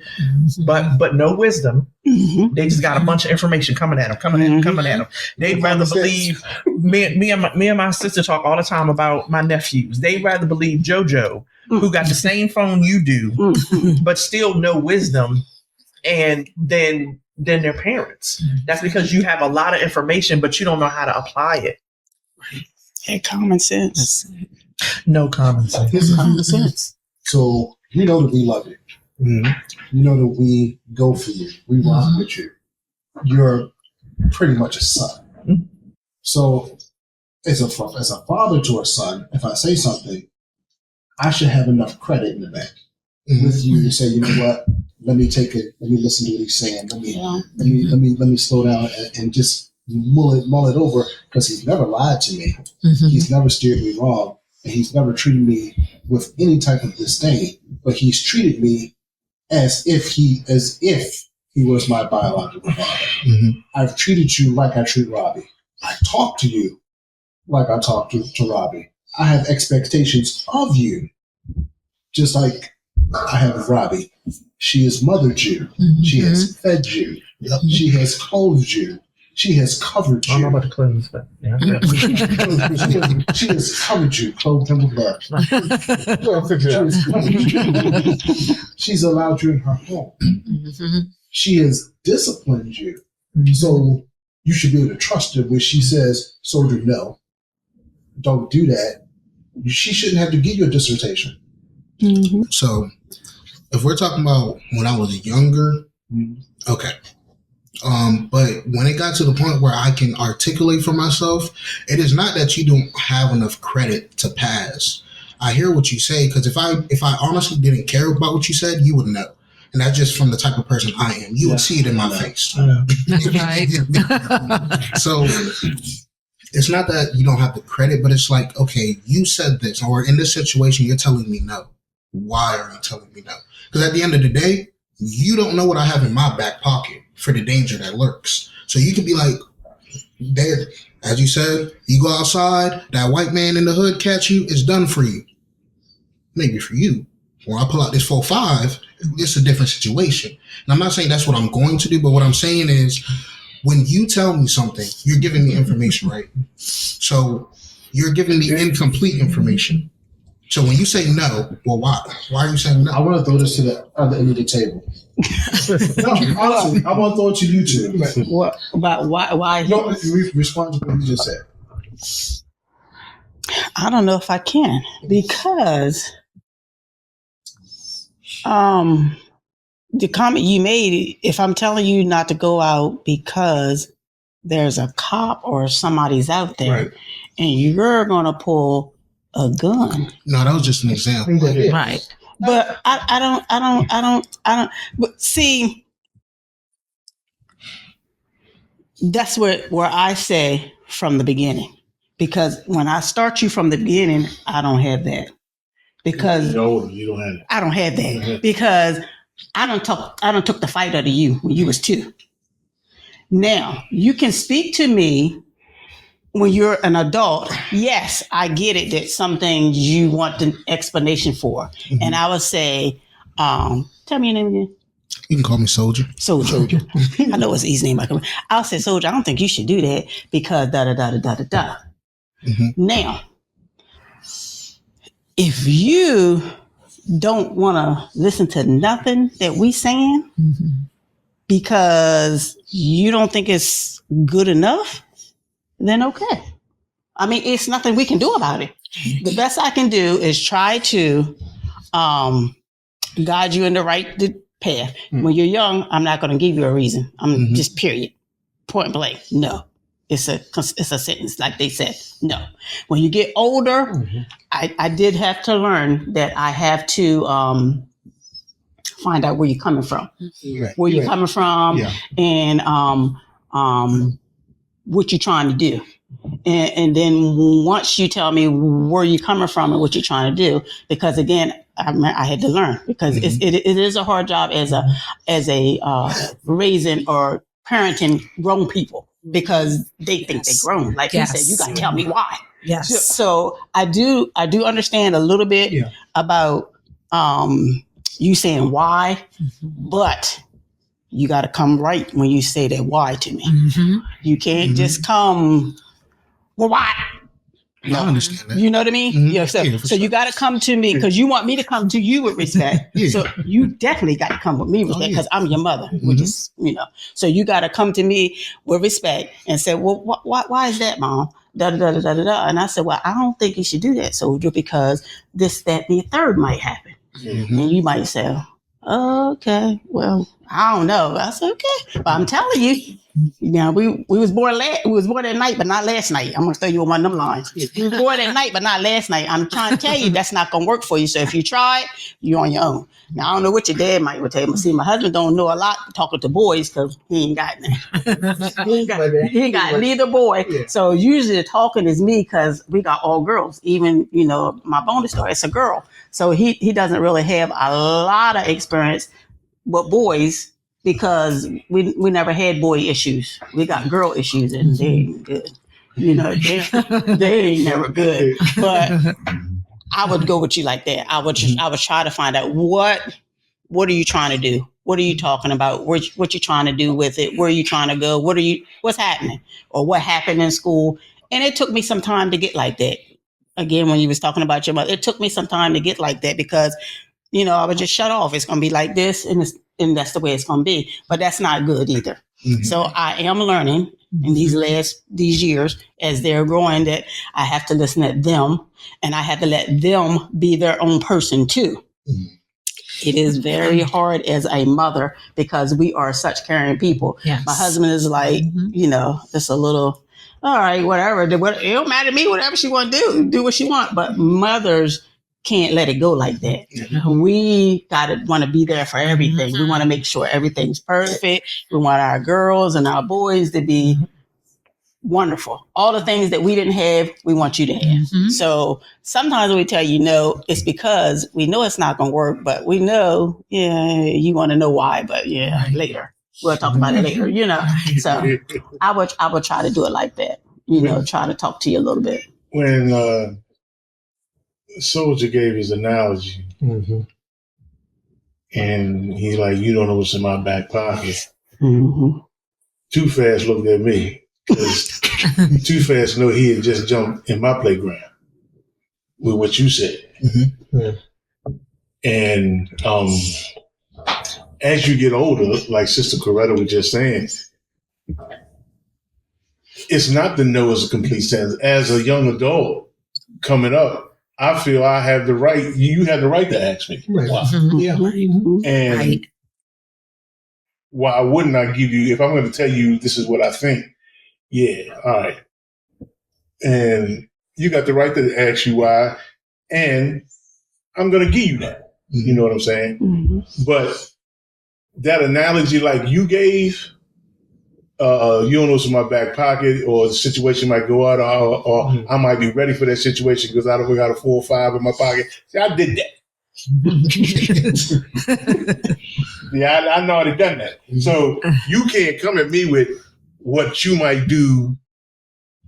but no wisdom. They just got a bunch of information coming at them. They'd rather believe me and my sister talk all the time about my nephews. They'd rather believe JoJo, who got the same phone you do, but still no wisdom. and than their parents. That's because you have a lot of information, but you don't know how to apply it. And common sense. No common sense. It's common sense. So you know that we love you. Mm-hmm. You know that we go for you. We rock with you. You're pretty much a son. Mm-hmm. So as a father to a son, if I say something, I should have enough credit in the bank with you to say, you know what? Let me take it. Let me listen to what he's saying. Let me slow down and just mull it over, because he's never lied to me. Mm-hmm. He's never steered me wrong, and he's never treated me with any type of disdain. But he's treated me as if he was my biological father. Mm-hmm. I've treated you like I treat Robby. I talk to you like I talk to Robby. I have expectations of you, just like I have with Robby. She has mothered you. Mm-hmm. She has fed you. Yep. She has clothed you. She has covered you. I don't know about the clothes, but yeah. She has covered you, clothed and with love. She's allowed you in her home. Mm-hmm. She has disciplined you. So you should be able to trust her when she says, Soldier, no, don't do that. She shouldn't have to give you a dissertation. Mm-hmm. So if we're talking about when I was younger, okay. But when it got to the point where I can articulate for myself, it is not that you don't have enough credit to pass. I hear what you say, because if I honestly didn't care about what you said, you would know. And that's just from the type of person I am. You would see it in my face. Right. So it's not that you don't have the credit, but it's like, okay, you said this, or in this situation, you're telling me no. Why are you telling me no? Because at the end of the day, you don't know what I have in my back pocket for the danger that lurks. So you could be like, there, as you said, you go outside, that white man in the hood catch you, it's done for you. Maybe for you. When I pull out this 4.5, it's a different situation. And I'm not saying that's what I'm going to do, but what I'm saying is, when you tell me something, you're giving me information, right? So you're giving me incomplete information. So when you say no, well, why? Why are you saying no? I want to throw this to the other end of the table. No, honestly, I want to throw it to you two. What about why? No, respond to what you just said. I don't know if I can, because the comment you made, if I'm telling you not to go out because there's a cop or somebody's out there, Right. and you're gonna pull a gun. No, that was just an example. Right. But I don't. But see, that's where I say from the beginning, because when I start you from the beginning, I don't have that, because You don't have it. I don't have that, because I don't took the fight out of you when you was 2. Now you can speak to me when you're an adult. Yes, I get it that some things you want an explanation for. Mm-hmm. And I would say, tell me your name again. You can call me Soldier. Soldier. I know it's an easy name. I'll say, Soldier, I don't think you should do that because da-da-da-da-da-da. Mm-hmm. Now, if you don't want to listen to nothing that we saying, mm-hmm, because you don't think it's good enough, then okay. I mean, it's nothing we can do about it. The best I can do is try to guide you in the right path. Mm-hmm. When you're young, I'm not going to give you a reason. I'm just period, point blank. No, it's a sentence like they said. No. When you get older, I did have to learn that I have to find out where you're coming from, where you're coming from, and what you're trying to do. And then once you tell me where you're coming from and what you're trying to do, because again, I had to learn, because it is a hard job as a raising or parenting grown people, because they think they're grown. Like you said, you got to tell me why. Yes. So I do understand a little bit about you saying why, but you got to come right when you say that why to me. Mm-hmm. You can't just come, well, why? No. I understand that. You know what I mean? Mhm. Yeah. So, Yeah, for so you sure. got to come to me because you want me to come to you with respect. Yeah. So you definitely got to come with me with respect yeah. because I'm your mother, which Mhm. is, so you got to come to me with respect and say, well, why is that, Mom? Da, da, da, da, da, da. And I said, well, I don't think you should do that, Soldier, because this, that, and the third might happen. Mhm. And you might say, okay, well, I don't know. I said, okay, but I'm telling you, we was born at night, but not last night. I'm gonna throw you on one of them lines. We was born at night, but not last night. I'm trying to tell you that's not gonna work for you. So if you try it, you're on your own. Now I don't know what your dad might tell you. See, my husband don't know a lot talking to boys because he ain't got none. he ain't got neither boy. Yeah. So usually the talking is me because we got all girls. Even my bonus story, it's a girl. So he doesn't really have a lot of experience with boys because we never had boy issues. We got girl issues and they ain't good. They ain't never good. But I would go with you like that. I would try to find out what are you trying to do? What are you talking about? What you trying to do with it? Where are you trying to go? What's happening? Or what happened in school? And it took me some time to get like that. Again, when you was talking about your mother, it took me some time to get like that because I would just shut off. It's going to be like this, and that's the way it's going to be. But that's not good either. Mm-hmm. So I am learning in these years as they're growing that I have to listen to them, and I have to let them be their own person too. Mm-hmm. It is very hard as a mother because we are such caring people. Yes. My husband is like, just a little, all right, whatever. It don't matter to me. Whatever she want to do what she want. But mothers can't let it go like that. Mm-hmm. We want to be there for everything. Mm-hmm. We want to make sure everything's perfect. We want our girls and our boys to be wonderful. All the things that we didn't have, we want you to have. Mm-hmm. So sometimes we tell you no, it's because we know it's not going to work, but we know, you want to know why, but later. We'll talk about it later, So I would try to do it like that, try to talk to you a little bit. When Soldier gave his analogy, mm-hmm. and he's like, you don't know what's in my back pocket. Mm-hmm. Too Fast looked at me because Too Fast know he had just jumped in my playground with what you said. Mm-hmm. Yeah. And as you get older, like Sister Coretta was just saying, it's not the no as a complete sentence. As a young adult coming up, I feel I have the right, you have the right to ask me. Right. Why? Mm-hmm. Yeah. And why wouldn't I give you, if I'm going to tell you this is what I think, all right. And you got the right to ask you why, and I'm going to give you that. Mm-hmm. You know what I'm saying? Mm-hmm. But that analogy like you gave, you don't know what's in my back pocket, or the situation might go out, or mm-hmm. I might be ready for that situation because I don't got a 4 or 5 in my pocket. See, I did that. I know I've done that. So you can't come at me with what you might do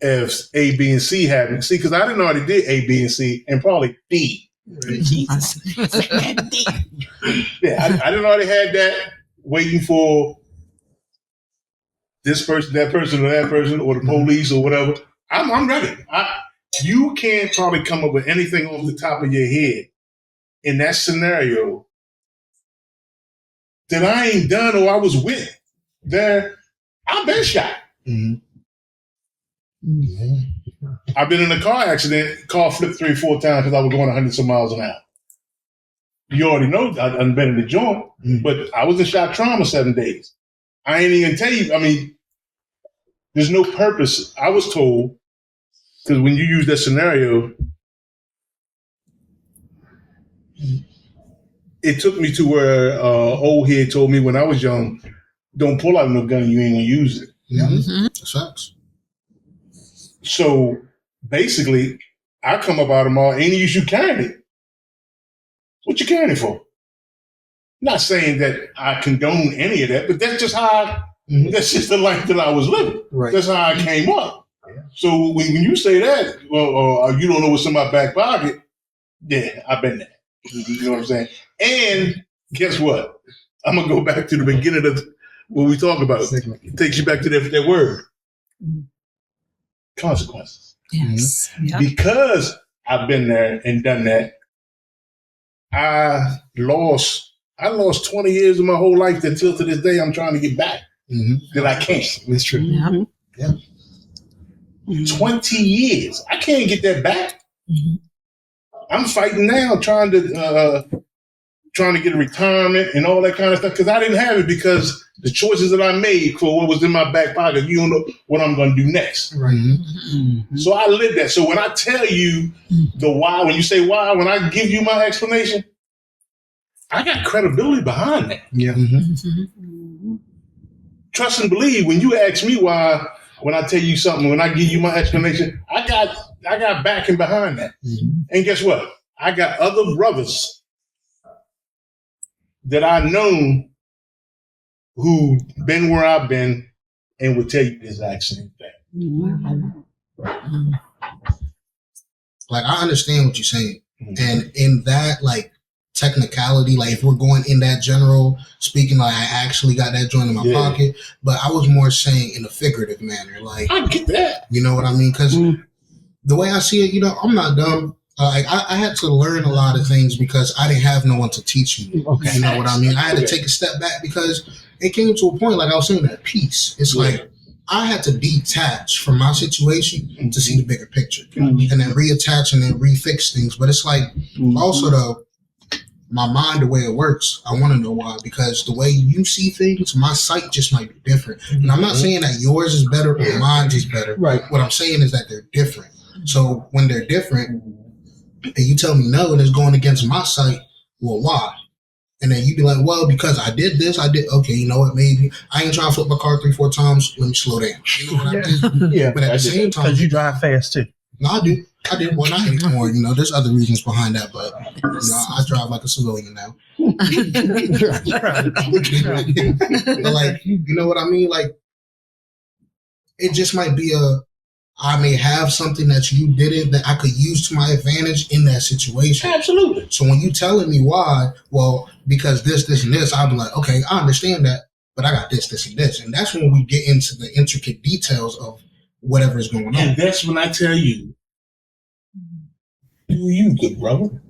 if A, B, and C happen. See, because I didn't already did A, B, and C, and probably D. Jesus. I didn't already had that waiting for this person, that person, or that person, or the police, or whatever. I'm ready. You can't probably come up with anything off the top of your head in that scenario that I ain't done or I was with. There, I've been shot. Mm-hmm. Mm-hmm. I've been in a car accident, car flipped 3 or 4 times because I was going 100 some miles an hour. You already know I've been in the joint, but I was in shock trauma 7 days. I ain't even tell you, I mean, there's no purpose. I was told, because when you use that scenario, it took me to where old head told me when I was young, don't pull out no gun, you ain't gonna use it. Yeah, mm-hmm. Sucks. So basically, I come up out of them all, ain't use you carrying it. What you carrying it for? Not saying that I condone any of that, but that's just how that's just the life that I was living. Right. That's how I came up. Yeah. So when you say that, you don't know what's in my back pocket, yeah, I've been there. You know what I'm saying? And guess what? I'm going to go back to the beginning of what we talk about. It takes you back to that word. Consequences. Yes. Yep. Because I've been there and done that, I lost 20 years of my whole life that till to this day I'm trying to get back. That I can't. That's true. Yep. Yeah. 20 years. I can't get that back. I'm fighting now, trying to get a retirement and all that kind of stuff because I didn't have it because the choices that I made for what was in my back pocket, you don't know what I'm going to do next. Right. So I lived that. So when I tell you the why, when you say why, when I give you my explanation, I got credibility behind that. Yeah. Trust and believe. When you ask me why, when I tell you something, when I give you my explanation, I got backing behind that. And guess what? I got other brothers that I know who been where I've been and would tell you the exact same thing. Like, I understand what you're saying. And in that, like, technicality, like, if we're going in that general speaking, like, I actually got that joint in my pocket, but I was more saying in a figurative manner. Like, I get that. You know what I mean? Because the way I see it, you know, I'm not dumb. Like, I had to learn a lot of things because I didn't have no one to teach me. Okay. You know what I mean? I had to take a step back because it came to a point, like I was saying, that peace. It's like I had to detach from my situation to see the bigger picture and then reattach and then refix things. But it's like also, though, my mind, the way it works, I want to know why. Because the way you see things, my sight just might be different. And I'm not saying that yours is better or mine is better. Right. What I'm saying is that they're different. So when they're different, and you tell me no, and it's going against my sight, well, why? And then you be like, well, because I did this, okay, you know what, maybe. I ain't trying to flip my car 3-4 times, let me slow down. You know what I mean? Yeah. But at the same time. Because you drive fast too. No, I do. Well, not anymore. You know, there's other reasons behind that, but you know, I drive like a civilian now. But like, you know what I mean? Like, it just might be I may have something that you didn't that I could use to my advantage in that situation. Absolutely. So when you telling me why, well, because this, and this, I'll be like, okay, I understand that, but I got this, and this. And that's when we get into the intricate details of whatever is going on. And that's when I tell you, do you, good brother?